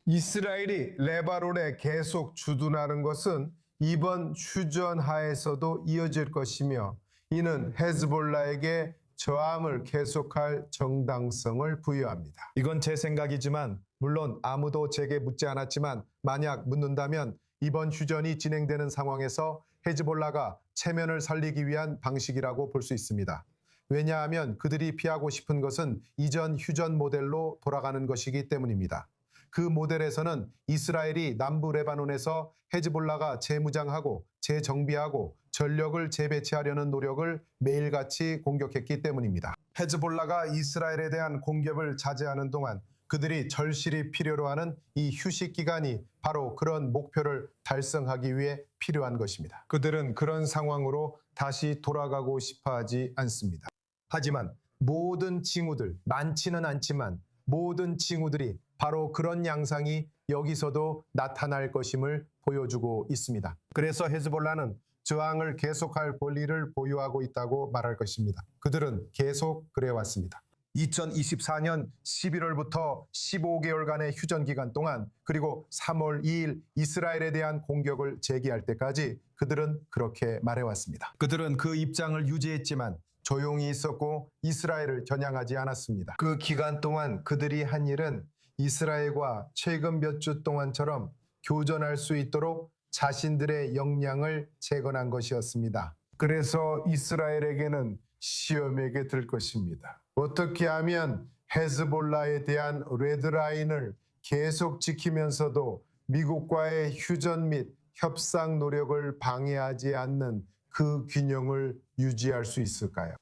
이스라엘이 레바논에 계속 주둔하는 것은 이번 휴전 하에서도 이어질 것이며 이는 헤즈볼라에게 저항을 계속할 정당성을 부여합니다. 이건 제 생각이지만 물론 아무도 제게 묻지 않았지만 만약 묻는다면 이번 휴전이 진행되는 상황에서 헤즈볼라가 체면을 살리기 위한 방식이라고 볼 수 있습니다. 왜냐하면 그들이 피하고 싶은 것은 이전 휴전 모델로 돌아가는 것이기 때문입니다. 그 모델에서는 이스라엘이 남부 레바논에서 헤즈볼라가 재무장하고 재정비하고 전력을 재배치하려는 노력을 매일같이 공격했기 때문입니다. 헤즈볼라가 이스라엘에 대한 공격을 자제하는 동안 그들이 절실히 필요로 하는 이 휴식 기간이 바로 그런 목표를 달성하기 위해 필요한 것입니다. 그들은 그런 상황으로 다시 돌아가고 싶어 하지 않습니다. 하지만 모든 징후들, 많지는 않지만 모든 징후들이 바로 그런 양상이 여기서도 나타날 것임을 보여주고 있습니다. 그래서 헤즈볼라는 저항을 계속할 권리를 보유하고 있다고 말할 것입니다. 그들은 계속 그래왔습니다. 2024년 11월부터 15개월간의 휴전 기간 동안 그리고 3월 2일 이스라엘에 대한 공격을 제기할 때까지 그들은 그렇게 말해왔습니다. 그들은 그 입장을 유지했지만 조용히 있었고 이스라엘을 겨냥하지 않았습니다. 그 기간 동안 그들이 한 일은 이스라엘과 최근 몇 주 동안처럼 교전할 수 있도록 자신들의 역량을 재건한 것이었습니다. 그래서 이스라엘에게는 시험에게 들 것입니다. 어떻게 하면 헤즈볼라에 대한 레드라인을 계속 지키면서도 미국과의 휴전 및 협상 노력을 방해하지 않는 그 균형을 유지할 수 있을까요?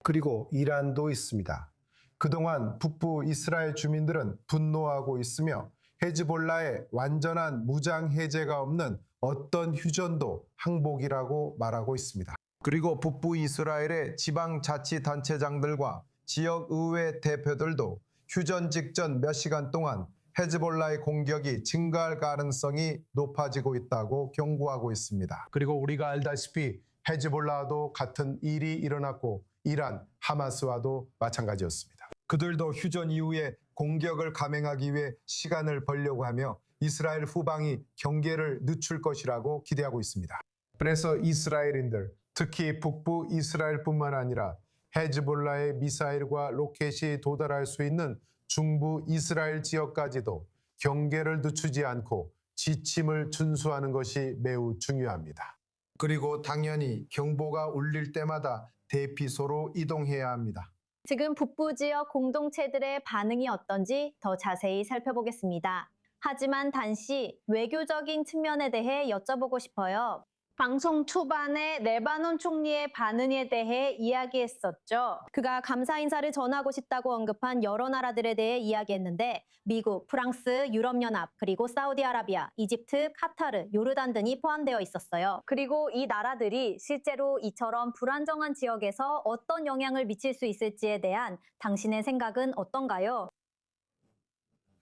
그리고 이란도 있습니다. 그동안 북부 이스라엘 주민들은 분노하고 있으며 헤즈볼라의 완전한 무장 해제가 없는 어떤 휴전도 항복이라고 말하고 있습니다. 그리고 북부 이스라엘의 지방자치단체장들과 지역의회 대표들도 휴전 직전 몇 시간 동안 헤즈볼라의 공격이 증가할 가능성이 높아지고 있다고 경고하고 있습니다. 그리고 우리가 알다시피 헤즈볼라도 같은 일이 일어났고 이란, 하마스와도 마찬가지였습니다. 그들도 휴전 이후에 공격을 감행하기 위해 시간을 벌려고 하며 이스라엘 후방이 경계를 늦출 것이라고 기대하고 있습니다. 그래서 이스라엘인들, 특히 북부 이스라엘뿐만 아니라 헤즈볼라의 미사일과 로켓이 도달할 수 있는 중부 이스라엘 지역까지도 경계를 늦추지 않고 지침을 준수하는 것이 매우 중요합니다. 그리고 당연히 경보가 울릴 때마다 대피소로 이동해야 합니다. 지금 북부 지역 공동체들의 반응이 어떤지 더 자세히 살펴보겠습니다. 하지만 단시 외교적인 측면에 대해 여쭤보고 싶어요. 방송 초반에 레바논 총리의 반응에 대해 이야기했었죠. 그가 감사 인사를 전하고 싶다고 언급한 여러 나라들에 대해 이야기했는데 미국, 프랑스, 유럽연합, 그리고 사우디아라비아, 이집트, 카타르, 요르단 등이 포함되어 있었어요. 그리고 이 나라들이 실제로 이처럼 불안정한 지역에서 어떤 영향을 미칠 수 있을지에 대한 당신의 생각은 어떤가요?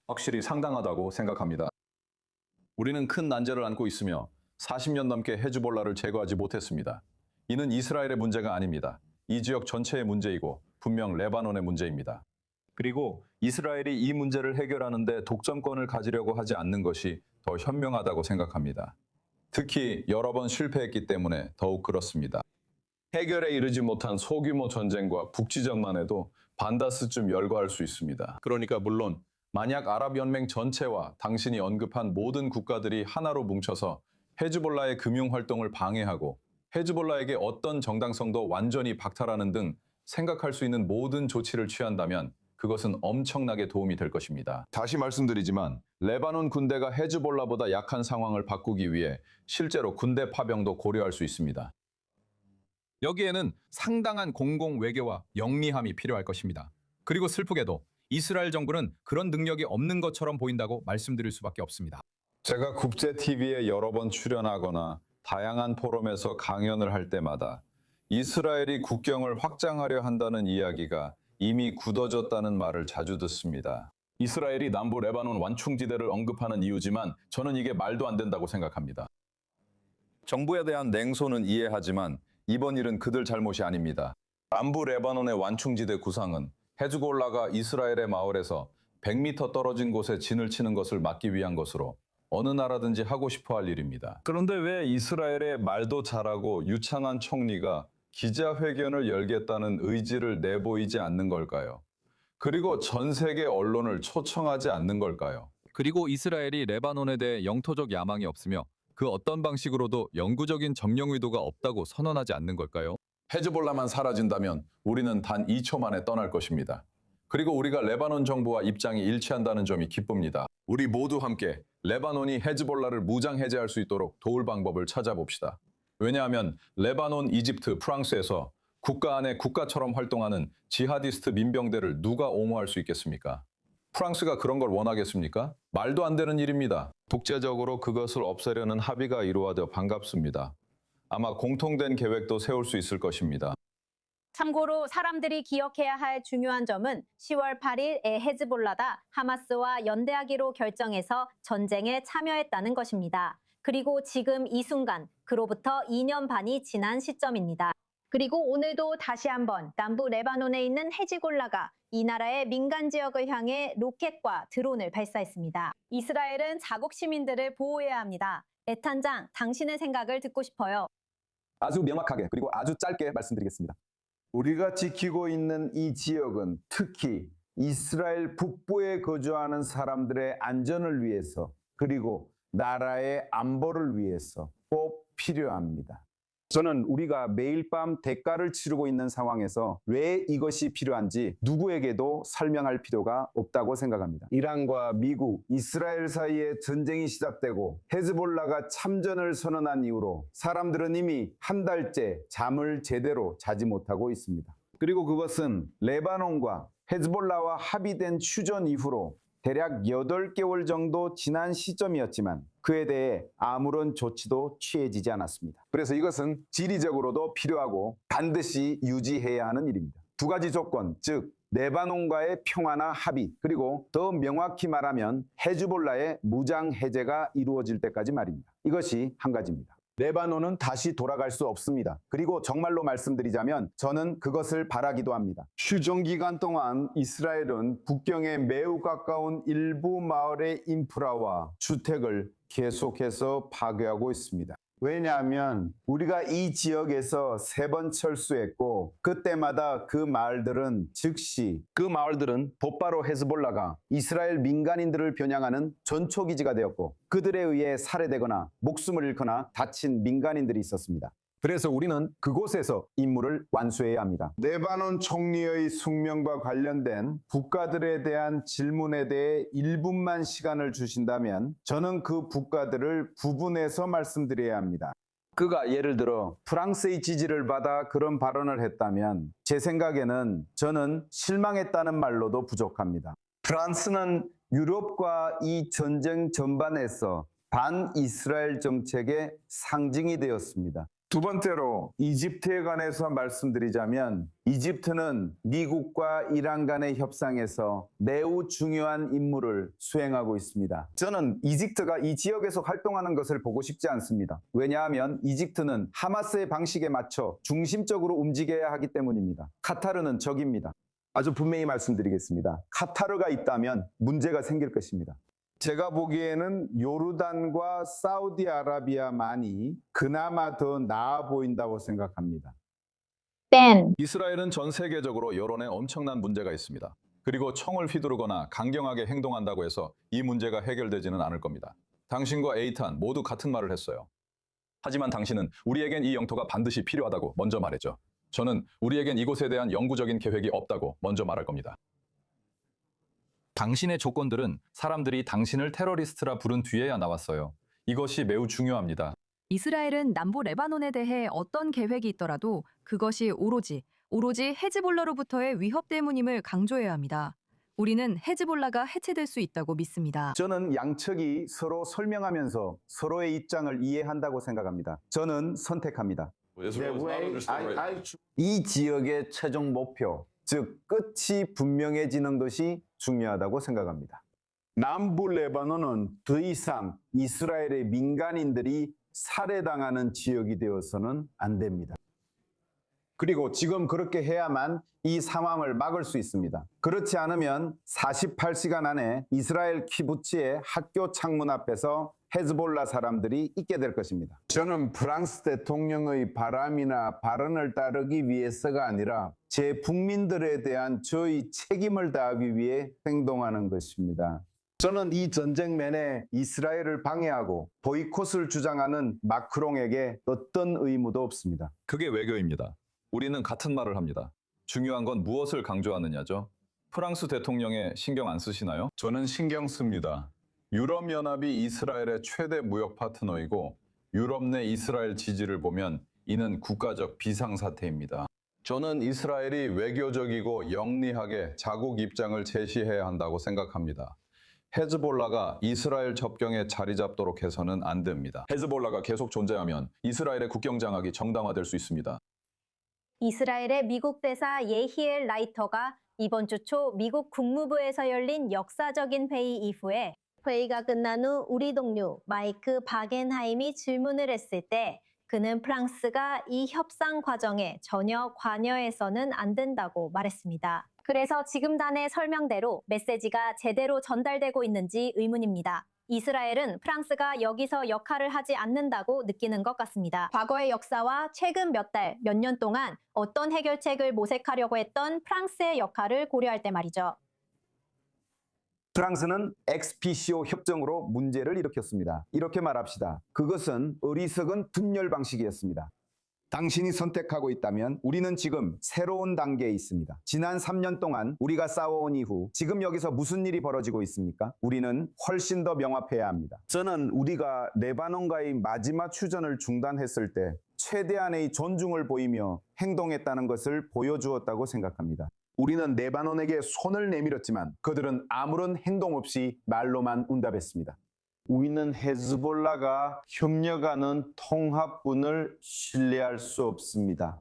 확실히 상당하다고 생각합니다. 우리는 큰 난제를 안고 있으며 40년 넘게 헤즈볼라를 제거하지 못했습니다. 이는 이스라엘의 문제가 아닙니다. 이 지역 전체의 문제이고 분명 레바논의 문제입니다. 그리고 이스라엘이 이 문제를 해결하는 데 독점권을 가지려고 하지 않는 것이 더 현명하다고 생각합니다. 특히 여러 번 실패했기 때문에 더욱 그렇습니다. 해결에 이르지 못한 소규모 전쟁과 북지전만 해도 반다스쯤 열거할 수 있습니다. 그러니까 물론 만약 아랍연맹 전체와 당신이 언급한 모든 국가들이 하나로 뭉쳐서 헤즈볼라의 금융활동을 방해하고 헤즈볼라에게 어떤 정당성도 완전히 박탈하는 등 생각할 수 있는 모든 조치를 취한다면 그것은 엄청나게 도움이 될 것입니다. 다시 말씀드리지만 레바논 군대가 헤즈볼라보다 약한 상황을 바꾸기 위해 실제로 군대 파병도 고려할 수 있습니다. 여기에는 상당한 공공 외교와 영리함이 필요할 것입니다. 그리고 슬프게도 이스라엘 정부는 그런 능력이 없는 것처럼 보인다고 말씀드릴 수밖에 없습니다. 제가 국제 TV에 여러 번 출연하거나 다양한 포럼에서 강연을 할 때마다 이스라엘이 국경을 확장하려 한다는 이야기가 이미 굳어졌다는 말을 자주 듣습니다. 이스라엘이 남부 레바논 완충지대를 언급하는 이유지만 저는 이게 말도 안 된다고 생각합니다. 정부에 대한 냉소는 이해하지만 이번 일은 그들 잘못이 아닙니다. 남부 레바논의 완충지대 구상은 헤즈볼라가 이스라엘의 마을에서 100m 떨어진 곳에 진을 치는 것을 막기 위한 것으로 어느 나라든지 하고 싶어 할 일입니다. 그런데 왜 이스라엘의 말도 잘하고 유창한 총리가 기자회견을 열겠다는 의지를 내보이지 않는 걸까요? 그리고 전 세계 언론을 초청하지 않는 걸까요? 그리고 이스라엘이 레바논에 대해 영토적 야망이 없으며 그 어떤 방식으로도 영구적인 점령 의도가 없다고 선언하지 않는 걸까요? 헤즈볼라만 사라진다면 우리는 단 2초 만에 떠날 것입니다. 그리고 우리가 레바논 정부와 입장이 일치한다는 점이 기쁩니다. 우리 모두 함께 레바논이 헤즈볼라를 무장 해제할 수 있도록 도울 방법을 찾아봅시다. 왜냐하면 레바논, 이집트, 프랑스에서 국가 안에 국가처럼 활동하는 지하디스트 민병대를 누가 옹호할 수 있겠습니까? 프랑스가 그런 걸 원하겠습니까? 말도 안 되는 일입니다. 독재적으로 그것을 없애려는 합의가 이루어져 반갑습니다. 아마 공통된 계획도 세울 수 있을 것입니다. 참고로 사람들이 기억해야 할 중요한 점은 10월 8일에 헤즈볼라가 하마스와 연대하기로 결정해서 전쟁에 참여했다는 것입니다. 그리고 지금 이 순간, 그로부터 2년 반이 지난 시점입니다. 그리고 오늘도 다시 한번 남부 레바논에 있는 헤즈볼라가 이 나라의 민간 지역을 향해 로켓과 드론을 발사했습니다. 이스라엘은 자국 시민들을 보호해야 합니다. 에탄장, 당신의 생각을 듣고 싶어요. 아주 명확하게 그리고 아주 짧게 말씀드리겠습니다. 우리가 지키고 있는 이 지역은 특히 이스라엘 북부에 거주하는 사람들의 안전을 위해서 그리고 나라의 안보를 위해서 꼭 필요합니다. 저는 우리가 매일 밤 대가를 치르고 있는 상황에서 왜 이것이 필요한지 누구에게도 설명할 필요가 없다고 생각합니다. 이란과 미국, 이스라엘 사이에 전쟁이 시작되고 헤즈볼라가 참전을 선언한 이후로 사람들은 이미 한 달째 잠을 제대로 자지 못하고 있습니다. 그리고 그것은 레바논과 헤즈볼라와 합의된 휴전 이후로 대략 8개월 정도 지난 시점이었지만 그에 대해 아무런 조치도 취해지지 않았습니다. 그래서 이것은 지리적으로도 필요하고 반드시 유지해야 하는 일입니다. 두 가지 조건, 즉 레바논과의 평화나 합의, 그리고 더 명확히 말하면 헤즈볼라의 무장 해제가 이루어질 때까지 말입니다. 이것이 한 가지입니다. 레바논은 다시 돌아갈 수 없습니다. 그리고 정말로 말씀드리자면 저는 그것을 바라기도 합니다. 휴전 기간 동안 이스라엘은 국경에 매우 가까운 일부 마을의 인프라와 주택을 계속해서 파괴하고 있습니다. 왜냐하면 우리가 이 지역에서 3번 철수했고 그때마다 그 마을들은 즉시 곧바로 헤즈볼라가 이스라엘 민간인들을 겨냥하는 전초기지가 되었고 그들에 의해 살해되거나 목숨을 잃거나 다친 민간인들이 있었습니다. 그래서 우리는 그곳에서 임무를 완수해야 합니다. 레바논 총리의 숙명과 관련된 국가들에 대한 질문에 대해 1분만 시간을 주신다면 저는 그 국가들을 구분해서 말씀드려야 합니다. 그가 예를 들어 프랑스의 지지를 받아 그런 발언을 했다면 제 생각에는 저는 실망했다는 말로도 부족합니다. 프랑스는 유럽과 이 전쟁 전반에서 반이스라엘 정책의 상징이 되었습니다. 두 번째로 이집트에 관해서 말씀드리자면 이집트는 미국과 이란 간의 협상에서 매우 중요한 임무를 수행하고 있습니다. 저는 이집트가 이 지역에서 활동하는 것을 보고 싶지 않습니다. 왜냐하면 이집트는 하마스의 방식에 맞춰 중심적으로 움직여야 하기 때문입니다. 카타르는 적입니다. 아주 분명히 말씀드리겠습니다. 카타르가 있다면 문제가 생길 것입니다. 제가 보기에는 요르단과 사우디아라비아만이 그나마 더 나아 보인다고 생각합니다. 땡. 이스라엘은 전 세계적으로 여론에 엄청난 문제가 있습니다. 그리고 총을 휘두르거나 강경하게 행동한다고 해서 이 문제가 해결되지는 않을 겁니다. 당신과 에이탄 모두 같은 말을 했어요. 하지만 당신은 우리에겐 이 영토가 반드시 필요하다고 먼저 말했죠. 저는 우리에겐 이곳에 대한 영구적인 계획이 없다고 먼저 말할 겁니다. 당신의 조건들은 사람들이 당신을 테러리스트라 부른 뒤에야 나왔어요. 이것이 매우 중요합니다. 이스라엘은 남부 레바논에 대해 어떤 계획이 있더라도 그것이 오로지 헤즈볼라로부터의 위협 때문임을 강조해야 합니다. 우리는 헤즈볼라가 해체될 수 있다고 믿습니다. 저는 양측이 서로 설명하면서 서로의 입장을 이해한다고 생각합니다. 저는 선택합니다. 이 지역의 최종 목표, 즉 끝이 분명해지는 것이 중요하다고 생각합니다. 남부 레바논은 더 이상 이스라엘의 민간인들이 살해당하는 지역이 되어서는 안 됩니다. 그리고 지금 그렇게 해야만 이 상황을 막을 수 있습니다. 그렇지 않으면 48시간 안에 이스라엘 키부츠의 학교 창문 앞에서 헤즈볼라 사람들이 있게 될 것입니다. 저는 프랑스 대통령의 바람이나 발언을 따르기 위해서가 아니라 제 국민들에 대한 저의 책임을 다하기 위해 행동하는 것입니다. 저는 이 전쟁 내내 이스라엘을 방해하고 보이콧을 주장하는 마크롱에게 어떤 의무도 없습니다. 그게 외교입니다. 우리는 같은 말을 합니다. 중요한 건 무엇을 강조하느냐죠. 프랑스 대통령에 신경 안 쓰시나요? 저는 신경 씁니다. 유럽연합이 이스라엘의 최대 무역 파트너이고 유럽 내 이스라엘 지지를 보면 이는 국가적 비상사태입니다. 저는 이스라엘이 외교적이고 영리하게 자국 입장을 제시해야 한다고 생각합니다. 헤즈볼라가 이스라엘 접경에 자리 잡도록 해서는 안 됩니다. 헤즈볼라가 계속 존재하면 이스라엘의 국경 장악이 정당화될 수 있습니다. 이스라엘의 미국 대사 예히엘 라이터가 이번 주 초 미국 국무부에서 열린 역사적인 회의 이후에 회의가 끝난 후 우리 동료 마이크 바겐하임이 질문을 했을 때 그는 프랑스가 이 협상 과정에 전혀 관여해서는 안 된다고 말했습니다. 그래서 지금 단의 설명대로 메시지가 제대로 전달되고 있는지 의문입니다. 이스라엘은 프랑스가 여기서 역할을 하지 않는다고 느끼는 것 같습니다. 과거의 역사와 최근 몇 달, 몇 년 동안 어떤 해결책을 모색하려고 했던 프랑스의 역할을 고려할 때 말이죠. 프랑스는 엑스피시오 협정으로 문제를 일으켰습니다. 이렇게 말합시다. 그것은 어리석은 분열 방식이었습니다. 당신이 선택하고 있다면 우리는 지금 새로운 단계에 있습니다. 지난 3년 동안 우리가 싸워온 이후 지금 여기서 무슨 일이 벌어지고 있습니까? 우리는 훨씬 더 명확해야 합니다. 저는 우리가 레바논과의 마지막 휴전을 중단했을 때 최대한의 존중을 보이며 행동했다는 것을 보여주었다고 생각합니다. 우리는 레바논에게 손을 내밀었지만 그들은 아무런 행동 없이 말로만 응답했습니다. 우리는 헤즈볼라가 협력하는 통합군을 신뢰할 수 없습니다.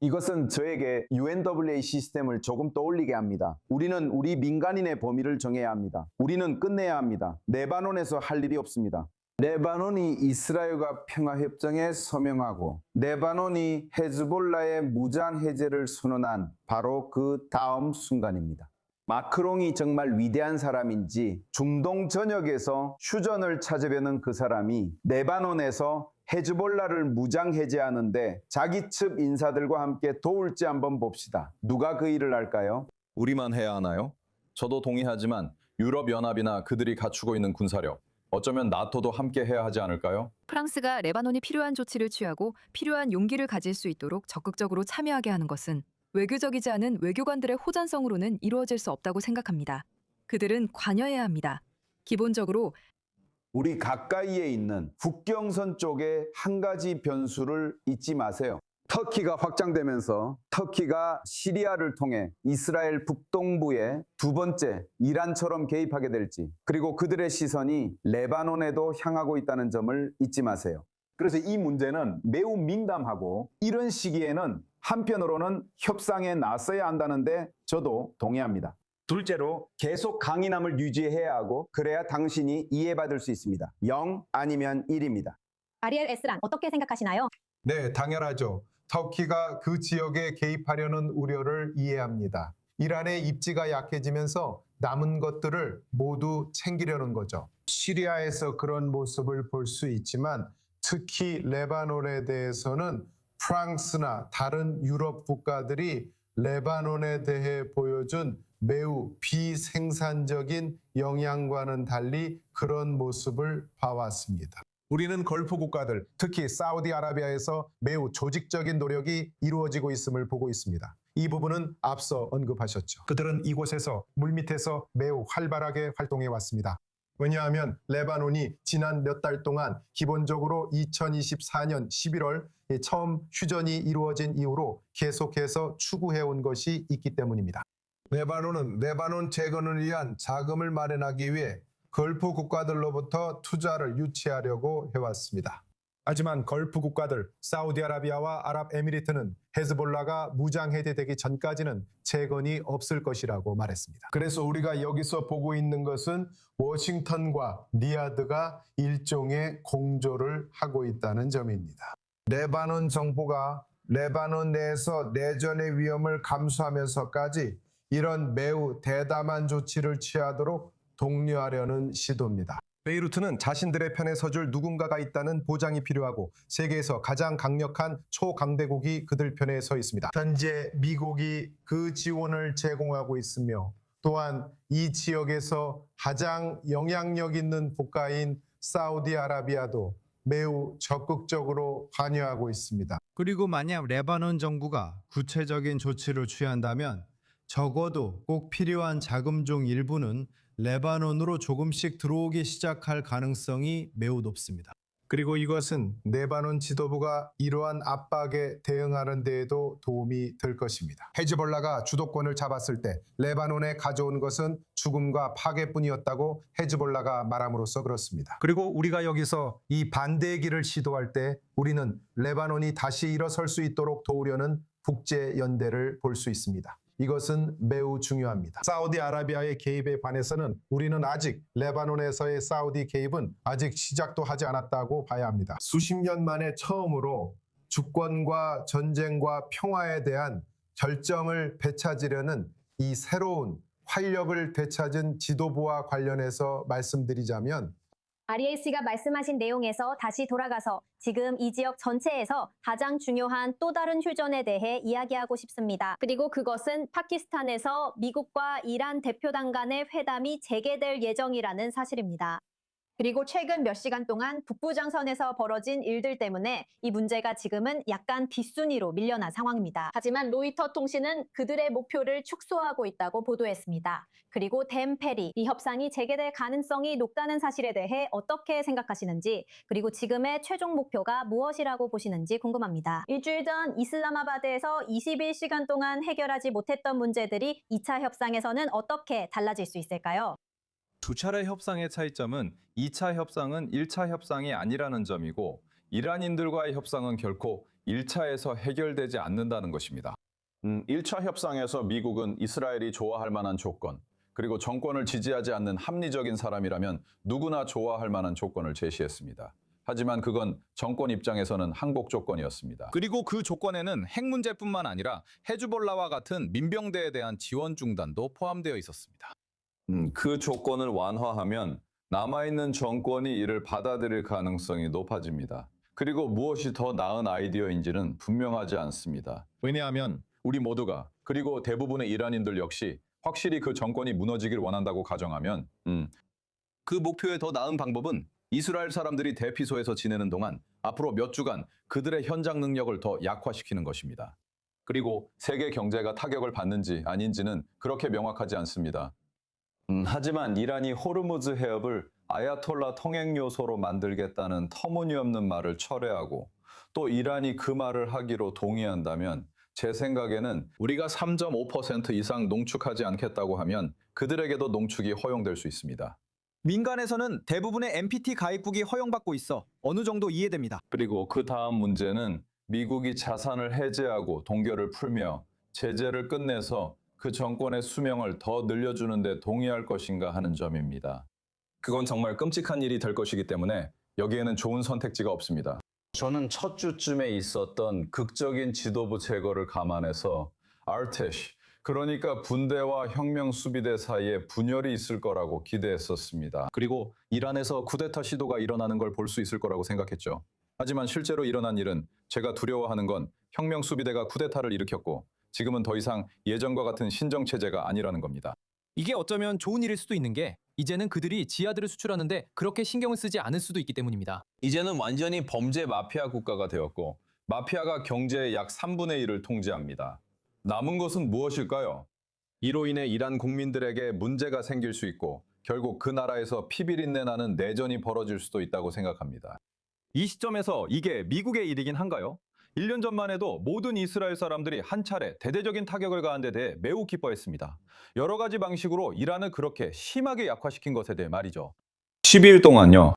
이것은 저에게 UNWA 시스템을 조금 떠올리게 합니다. 우리는 우리 민간인의 범위를 정해야 합니다. 우리는 끝내야 합니다. 레바논에서 할 일이 없습니다. 레바논이 이스라엘과 평화협정에 서명하고 레바논이 헤즈볼라의 무장 해제를 선언한 바로 그 다음 순간입니다. 마크롱이 정말 위대한 사람인지 중동 전역에서 휴전을 찾으려는 그 사람이 레바논에서 헤즈볼라를 무장 해제하는데 자기 측 인사들과 함께 도울지 한번 봅시다. 누가 그 일을 할까요? 우리만 해야 하나요? 저도 동의하지만 유럽연합이나 그들이 갖추고 있는 군사력, 어쩌면 나토도 함께 해야 하지 않을까요? 프랑스가 레바논이 필요한 조치를 취하고 필요한 용기를 가질 수 있도록 적극적으로 참여하게 하는 것은 외교적이지 않은 외교관들의 호전성으로는 이루어질 수 없다고 생각합니다. 그들은 관여해야 합니다. 기본적으로 우리 가까이에 있는 국경선 쪽에 한 가지 변수를 잊지 마세요. 터키가 확장되면서 터키가 시리아를 통해 이스라엘 북동부에 두 번째 이란처럼 개입하게 될지, 그리고 그들의 시선이 레바논에도 향하고 있다는 점을 잊지 마세요. 그래서 이 문제는 매우 민감하고 이런 시기에는 한편으로는 협상에 나서야 한다는데 저도 동의합니다. 둘째로 계속 강인함을 유지해야 하고 그래야 당신이 이해받을 수 있습니다. 0 아니면 1입니다. 아리엘 에스란 어떻게 생각하시나요? 네, 당연하죠. 터키가 그 지역에 개입하려는 우려를 이해합니다. 이란의 입지가 약해지면서 남은 것들을 모두 챙기려는 거죠. 시리아에서 그런 모습을 볼 수 있지만 특히 레바논에 대해서는 프랑스나 다른 유럽 국가들이 레바논에 대해 보여준 매우 비생산적인 영향과는 달리 그런 모습을 봐왔습니다. 우리는 걸프 국가들, 특히 사우디아라비아에서 매우 조직적인 노력이 이루어지고 있음을 보고 있습니다. 이 부분은 앞서 언급하셨죠. 그들은 이곳에서 물밑에서 매우 활발하게 활동해 왔습니다. 왜냐하면 레바논이 지난 몇 달 동안 기본적으로 2024년 11월 처음 휴전이 이루어진 이후로 계속해서 추구해온 것이 있기 때문입니다. 레바논은 레바논 재건을 위한 자금을 마련하기 위해 걸프 국가들로부터 투자를 유치하려고 해왔습니다. 하지만 걸프 국가들, 사우디아라비아와 아랍에미리트는 헤즈볼라가 무장 해제되기 전까지는 재건이 없을 것이라고 말했습니다. 그래서 우리가 여기서 보고 있는 것은 워싱턴과 리야드가 일종의 공조를 하고 있다는 점입니다. 레바논 정부가 레바논 내에서 내전의 위험을 감수하면서까지 이런 매우 대담한 조치를 취하도록 독려하려는 시도입니다. 베이루트는 자신들의 편에 서줄 누군가가 있다는 보장이 필요하고 세계에서 가장 강력한 초강대국이 그들 편에 서 있습니다. 현재 미국이 그 지원을 제공하고 있으며 또한 이 지역에서 가장 영향력 있는 국가인 사우디아라비아도 매우 적극적으로 관여하고 있습니다. 그리고 만약 레바논 정부가 구체적인 조치를 취한다면 적어도 꼭 필요한 자금 중 일부는 레바논으로 조금씩 들어오기 시작할 가능성이 매우 높습니다. 그리고 이것은 레바논 지도부가 이러한 압박에 대응하는 데에도 도움이 될 것입니다. 헤즈볼라가 주도권을 잡았을 때 레바논에 가져온 것은 죽음과 파괴뿐이었다고 헤즈볼라가 말함으로써 그렇습니다. 그리고 우리가 여기서 이 반대의 길을 시도할 때 우리는 레바논이 다시 일어설 수 있도록 도우려는 국제연대를 볼 수 있습니다. 이것은 매우 중요합니다. 사우디아라비아의 개입에 관해서는 우리는 아직 레바논에서의 사우디 개입은 아직 시작도 하지 않았다고 봐야 합니다. 수십 년 만에 처음으로 주권과 전쟁과 평화에 대한 결정을 되찾으려는 이 새로운 활력을 되찾은 지도부와 관련해서 말씀드리자면 아리엘 씨가 말씀하신 내용에서 다시 돌아가서 지금 이 지역 전체에서 가장 중요한 또 다른 휴전에 대해 이야기하고 싶습니다. 그리고 그것은 파키스탄에서 미국과 이란 대표단 간의 회담이 재개될 예정이라는 사실입니다. 그리고 최근 몇 시간 동안 북부장선에서 벌어진 일들 때문에 이 문제가 지금은 약간 뒷순위로 밀려난 상황입니다. 하지만 로이터 통신은 그들의 목표를 축소하고 있다고 보도했습니다. 그리고 댐 페리, 이 협상이 재개될 가능성이 높다는 사실에 대해 어떻게 생각하시는지, 그리고 지금의 최종 목표가 무엇이라고 보시는지 궁금합니다. 일주일 전 이슬람아바드에서 21시간 동안 해결하지 못했던 문제들이 2차 협상에서는 어떻게 달라질 수 있을까요? 두 차례 협상의 차이점은 2차 협상은 1차 협상이 아니라는 점이고 이란인들과의 협상은 결코 1차에서 해결되지 않는다는 것입니다. 1차 협상에서 미국은 이스라엘이 좋아할 만한 조건, 그리고 정권을 지지하지 않는 합리적인 사람이라면 누구나 좋아할 만한 조건을 제시했습니다. 하지만 그건 정권 입장에서는 항복 조건이었습니다. 그리고 그 조건에는 핵 문제뿐만 아니라 헤즈볼라와 같은 민병대에 대한 지원 중단도 포함되어 있었습니다. 그 조건을 완화하면 남아있는 정권이 이를 받아들일 가능성이 높아집니다. 그리고 무엇이 더 나은 아이디어인지는 분명하지 않습니다. 왜냐하면 우리 모두가, 그리고 대부분의 이란인들 역시 확실히 그 정권이 무너지길 원한다고 가정하면 그 목표에 더 나은 방법은 이스라엘 사람들이 대피소에서 지내는 동안 앞으로 몇 주간 그들의 현장 능력을 더 약화시키는 것입니다. 그리고 세계 경제가 타격을 받는지 아닌지는 그렇게 명확하지 않습니다. 하지만 이란이 호르무즈 해협을 아야톨라 통행 요소로 만들겠다는 터무니없는 말을 철회하고 또 이란이 그 말을 하기로 동의한다면 제 생각에는 우리가 3.5% 이상 농축하지 않겠다고 하면 그들에게도 농축이 허용될 수 있습니다. 민간에서는 대부분의 NPT 가입국이 허용받고 있어 어느 정도 이해됩니다. 그리고 그 다음 문제는 미국이 자산을 해제하고 동결을 풀며 제재를 끝내서 그 정권의 수명을 더 늘려주는 데 동의할 것인가 하는 점입니다. 그건 정말 끔찍한 일이 될 것이기 때문에 여기에는 좋은 선택지가 없습니다. 저는 첫 주쯤에 있었던 극적인 지도부 제거를 감안해서 아르테시, 그러니까 군대와 혁명 수비대 사이에 분열이 있을 거라고 기대했었습니다. 그리고 이란에서 쿠데타 시도가 일어나는 걸 볼 수 있을 거라고 생각했죠. 하지만 실제로 일어난 일은 제가 두려워하는 건 혁명 수비대가 쿠데타를 일으켰고 지금은 더 이상 예전과 같은 신정체제가 아니라는 겁니다. 이게 어쩌면 좋은 일일 수도 있는 게 이제는 그들이 지하들을 수출하는데 그렇게 신경을 쓰지 않을 수도 있기 때문입니다. 이제는 완전히 범죄 마피아 국가가 되었고 마피아가 경제의 약 3분의 1을 통제합니다. 남은 것은 무엇일까요? 이로 인해 이란 국민들에게 문제가 생길 수 있고 결국 그 나라에서 피비린내 나는 내전이 벌어질 수도 있다고 생각합니다. 이 시점에서 이게 미국의 일이긴 한가요? 1년 전만 해도 모든 이스라엘 사람들이 한 차례 대대적인 타격을 가한 데 대해 매우 기뻐했습니다. 여러 가지 방식으로 이란을 그렇게 심하게 약화시킨 것에 대해 말이죠. 12일 동안요.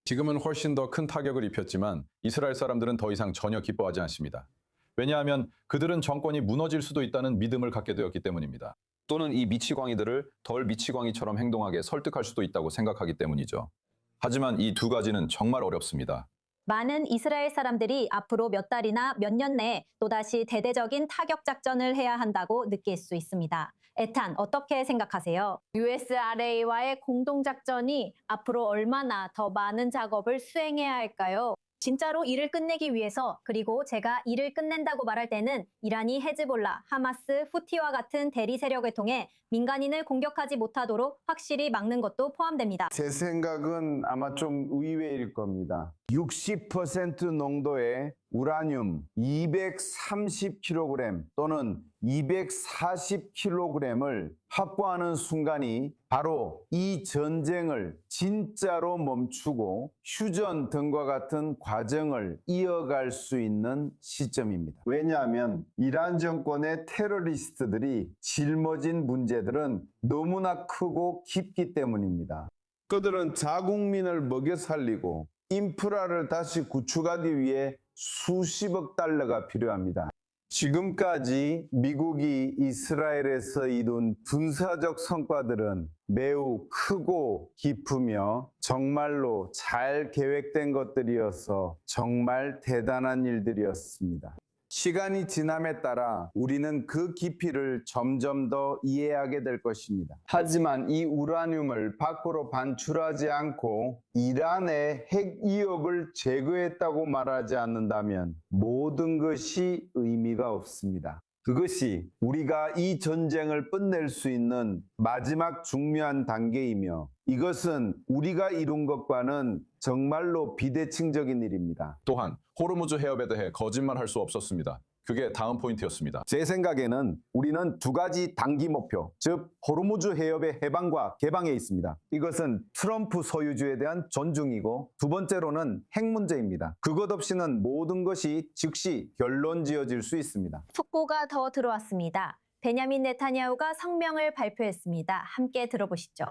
지금은 훨씬 더 큰 타격을 입혔지만 이스라엘 사람들은 더 이상 전혀 기뻐하지 않습니다. 왜냐하면 그들은 정권이 무너질 수도 있다는 믿음을 갖게 되었기 때문입니다. 또는 이 미치광이들을 덜 미치광이처럼 행동하게 설득할 수도 있다고 생각하기 때문이죠. 하지만 이 두 가지는 정말 어렵습니다. 많은 이스라엘 사람들이 앞으로 몇 달이나 몇 년 내에 또다시 대대적인 타격 작전을 해야 한다고 느낄 수 있습니다. 에탄, 어떻게 생각하세요? USRA와의 공동작전이 앞으로 얼마나 더 많은 작업을 수행해야 할까요? 진짜로 일을 끝내기 위해서, 그리고 제가 일을 끝낸다고 말할 때는 이란이 헤즈볼라, 하마스, 후티와 같은 대리 세력을 통해 민간인을 공격하지 못하도록 확실히 막는 것도 포함됩니다. 제 생각은 아마 좀 의외일 겁니다. 60% 농도의 우라늄 230kg 또는 240kg을 확보하는 순간이 바로 이 전쟁을 진짜로 멈추고 휴전 등과 같은 과정을 이어갈 수 있는 시점입니다. 왜냐하면 이란 정권의 테러리스트들이 짊어진 문제들은 너무나 크고 깊기 때문입니다. 그들은 자국민을 먹여 살리고 인프라를 다시 구축하기 위해 수십억 달러가 필요합니다. 지금까지 미국이 이스라엘에서 이룬 군사적 성과들은 매우 크고 깊으며 정말로 잘 계획된 것들이어서 정말 대단한 일들이었습니다. 시간이 지남에 따라 우리는 그 깊이를 점점 더 이해하게 될 것입니다. 하지만 이 우라늄을 밖으로 반출하지 않고 이란의 핵 위협을 제거했다고 말하지 않는다면 모든 것이 의미가 없습니다. 그것이 우리가 이 전쟁을 끝낼 수 있는 마지막 중요한 단계이며 이것은 우리가 이룬 것과는 정말로 비대칭적인 일입니다. 또한 호르무즈 해협에 대해 거짓말할 수 없었습니다. 그게 다음 포인트였습니다. 제 생각에는 우리는 두 가지 단기 목표, 즉 호르무즈 해협의 해방과 개방에 있습니다. 이것은 트럼프 소유주에 대한 존중이고 두 번째로는 핵 문제입니다. 그것 없이는 모든 것이 즉시 결론 지어질 수 있습니다. 속보가 더 들어왔습니다. 베냐민 네타냐후가 성명을 발표했습니다. 함께 들어보시죠.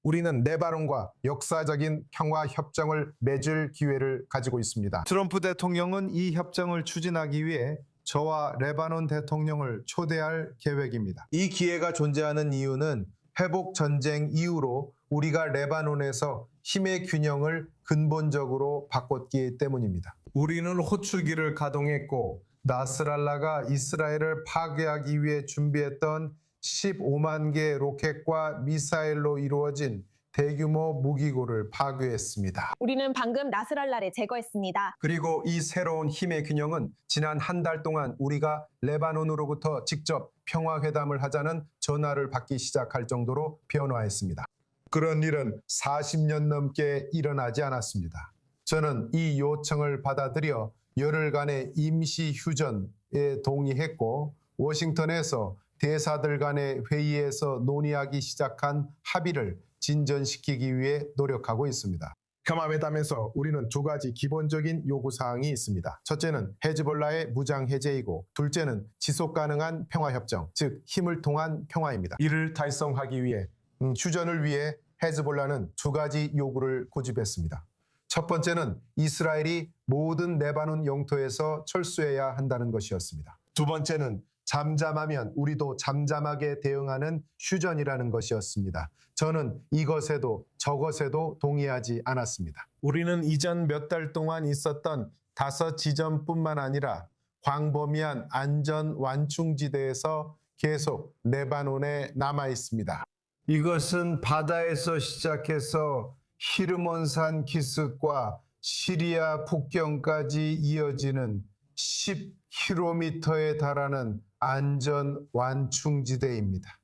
우리는 레바논과 역사적인 평화 협정을 맺을 기회를 가지고 있습니다. 트럼프 대통령은 이 협정을 추진하기 위해 저와 레바논 대통령을 초대할 계획입니다. 이 기회가 존재하는 이유는 회복 전쟁 이후로 우리가 레바논에서 힘의 균형을 근본적으로 바꿨기 때문입니다. 우리는 호출기를 가동했고 나스랄라가 이스라엘을 파괴하기 위해 준비했던 15만 개의 로켓과 미사일로 이루어진 대규모 무기고를 파괴했습니다. 우리는 방금 나스랄라를 제거했습니다. 그리고 이 새로운 힘의 균형은 지난 한 달 동안 우리가 레바논으로부터 직접 평화회담을 하자는 전화를 받기 시작할 정도로 변화했습니다. 그런 일은 40년 넘게 일어나지 않았습니다. 저는 이 요청을 받아들여 열흘간의 임시 휴전에 동의했고 워싱턴에서 대사들 간의 회의에서 논의하기 시작한 합의를 진전시키기 위해 노력하고 있습니다. 평화회담에서 우리는 두 가지 기본적인 요구사항이 있습니다. 첫째는 헤즈볼라의 무장 해제이고 둘째는 지속가능한 평화협정, 즉 힘을 통한 평화입니다. 이를 달성하기 위해 휴전을 위해 헤즈볼라는 두 가지 요구를 고집했습니다. 첫 번째는 이스라엘이 모든 레바논 영토에서 철수해야 한다는 것이었습니다. 두 번째는 잠잠하면 우리도 잠잠하게 대응하는 휴전이라는 것이었습니다. 저는 이것에도 저것에도 동의하지 않았습니다. 우리는 이전 몇 달 동안 있었던 5지점뿐만 아니라 광범위한 안전 완충지대에서 계속 레바논에 남아 있습니다. 이것은 바다에서 시작해서 히르몬산 기슭과 시리아 국경까지 이어지는 10km에 달하는 안전 완충지대입니다.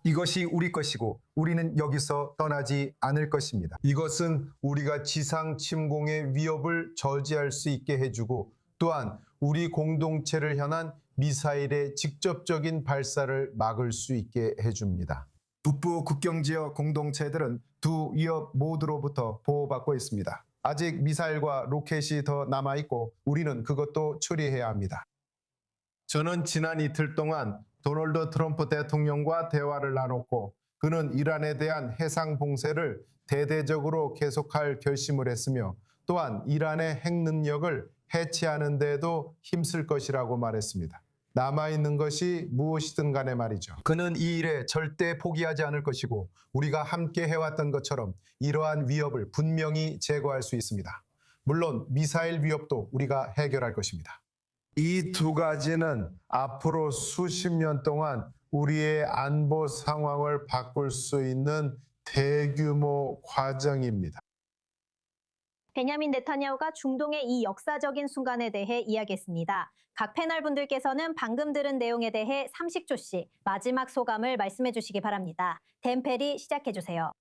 이것이 우리 것이고 우리는 여기서 떠나지 않을 것입니다. 이것은 우리가 지상 침공의 위협을 저지할 수 있게 해주고 또한 우리 공동체를 향한 미사일의 직접적인 발사를 막을 수 있게 해줍니다. 북부 국경지역 공동체들은 두 위협 모두로부터 보호받고 있습니다. 아직 미사일과 로켓이 더 남아있고 우리는 그것도 처리해야 합니다. 저는 지난 이틀 동안 도널드 트럼프 대통령과 대화를 나눴고 그는 이란에 대한 해상 봉쇄를 대대적으로 계속할 결심을 했으며 또한 이란의 핵 능력을 해체하는 데에도 힘쓸 것이라고 말했습니다. 남아있는 것이 무엇이든 간에 말이죠. 그는 이 일에 절대 포기하지 않을 것이고 우리가 함께 해왔던 것처럼 이러한 위협을 분명히 제거할 수 있습니다. 물론 미사일 위협도 우리가 해결할 것입니다. 이 두 가지는 앞으로 수십 년 동안 우리의 안보 상황을 바꿀 수 있는 대규모 과정입니다. 베냐민 네타냐후가 중동의 이 역사적인 순간에 대해 이야기했습니다. 각 패널 분들께서는 방금 들은 내용에 대해 30초씩 마지막 소감을 말씀해 주시기 바랍니다. 댄페리 시작해 주세요.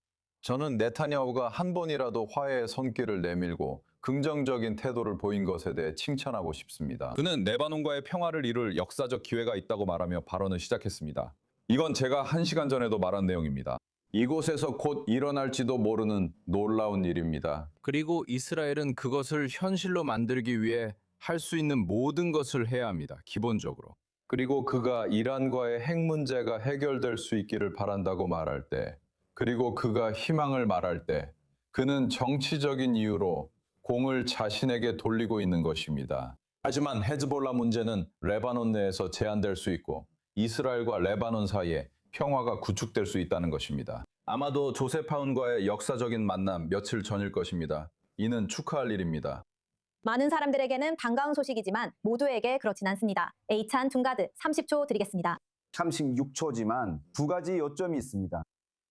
저는 네타냐후가 한 번이라도 화해의 손길을 내밀고 긍정적인 태도를 보인 것에 대해 칭찬하고 싶습니다. 그는 레바논과의 평화를 이룰 역사적 기회가 있다고 말하며 발언을 시작했습니다. 이건 제가 1시간 전에도 말한 내용입니다. 이곳에서 곧 일어날지도 모르는 놀라운 일입니다. 그리고 이스라엘은 그것을 현실로 만들기 위해 할 수 있는 모든 것을 해야 합니다. 기본적으로. 그리고 그가 이란과의 핵 문제가 해결될 수 있기를 바란다고 말할 때, 그리고 그가 희망을 말할 때, 그는 정치적인 이유로 공을 자신에게 돌리고 있는 것입니다. 하지만 헤즈볼라 문제는 레바논 내에서 제한될 수 있고 이스라엘과 레바논 사이에 평화가 구축될 수 있다는 것입니다. 아마도 조셉 아운과의 역사적인 만남 며칠 전일 것입니다. 이는 축하할 일입니다. 많은 사람들에게는 반가운 소식이지만 모두에게 그렇진 않습니다. A찬 둔가드 30초 드리겠습니다. 36초지만 두 가지 요점이 있습니다.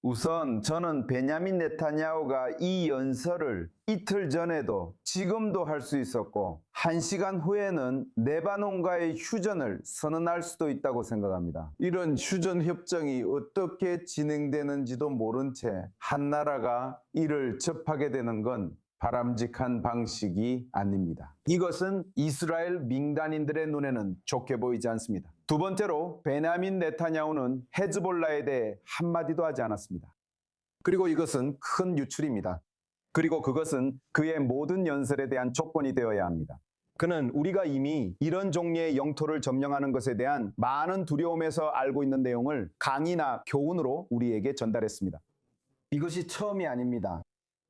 우선 저는 베냐민 네타냐후가 이 연설을 이틀 전에도 지금도 할 수 있었고 1시간 후에는 레바논과의 휴전을 선언할 수도 있다고 생각합니다. 이런 휴전 협정이 어떻게 진행되는지도 모른 채 한 나라가 이를 접하게 되는 건 바람직한 방식이 아닙니다. 이것은 이스라엘 민간인들의 눈에는 좋게 보이지 않습니다. 두 번째로 베냐민 네타냐후는 헤즈볼라에 대해 한마디도 하지 않았습니다. 그리고 이것은 큰 유출입니다. 그리고 그것은 그의 모든 연설에 대한 조건이 되어야 합니다. 그는 우리가 이미 이런 종류의 영토를 점령하는 것에 대한 많은 두려움에서 알고 있는 내용을 강의나 교훈으로 우리에게 전달했습니다. 이것이 처음이 아닙니다.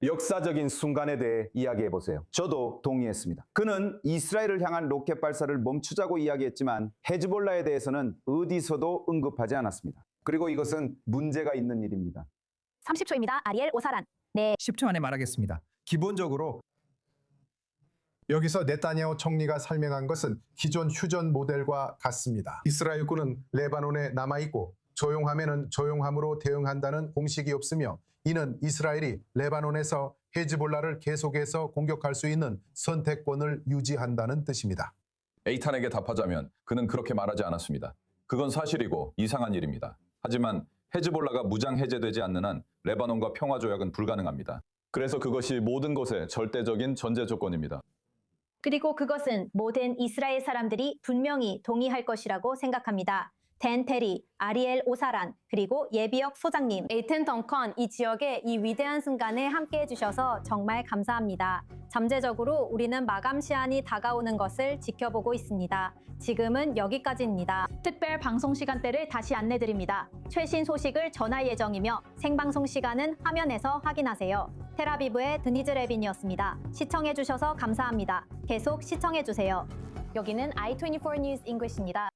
역사적인 순간에 대해 이야기해 보세요. 저도 동의했습니다. 그는 이스라엘을 향한 로켓 발사를 멈추자고 이야기했지만 헤즈볼라에 대해서는 어디서도 언급하지 않았습니다. 그리고 이것은 문제가 있는 일입니다. 30초입니다. 아리엘 오사란. 네. 10초 안에 말하겠습니다. 기본적으로 여기서 네타냐후 총리가 설명한 것은 기존 휴전 모델과 같습니다. 이스라엘군은 레바논에 남아있고 조용하면은 조용함으로 대응한다는 공식이 없으며 이는 이스라엘이 레바논에서 헤즈볼라를 계속해서 공격할 수 있는 선택권을 유지한다는 뜻입니다. 에이탄에게 답하자면 그는 그렇게 말하지 않았습니다. 그건 사실이고 이상한 일입니다. 하지만 헤즈볼라가 무장 해제되지 않는 한 레바논과 평화 조약은 불가능합니다. 그래서 그것이 모든 것의 절대적인 전제 조건입니다. 그리고 그것은 모든 이스라엘 사람들이 분명히 동의할 것이라고 생각합니다. 댄 테리, 아리엘 오사란, 그리고 예비역 소장님, 에이튼 덩컨 이 지역의 이 위대한 순간에 함께해 주셔서 정말 감사합니다. 잠재적으로 우리는 마감 시한이 다가오는 것을 지켜보고 있습니다. 지금은 여기까지입니다. 특별 방송 시간대를 다시 안내드립니다. 최신 소식을 전할 예정이며 생방송 시간은 화면에서 확인하세요. 텔아비브의 드니즈 레빈이었습니다. 시청해 주셔서 감사합니다. 계속 시청해 주세요. 여기는 i24 News English입니다.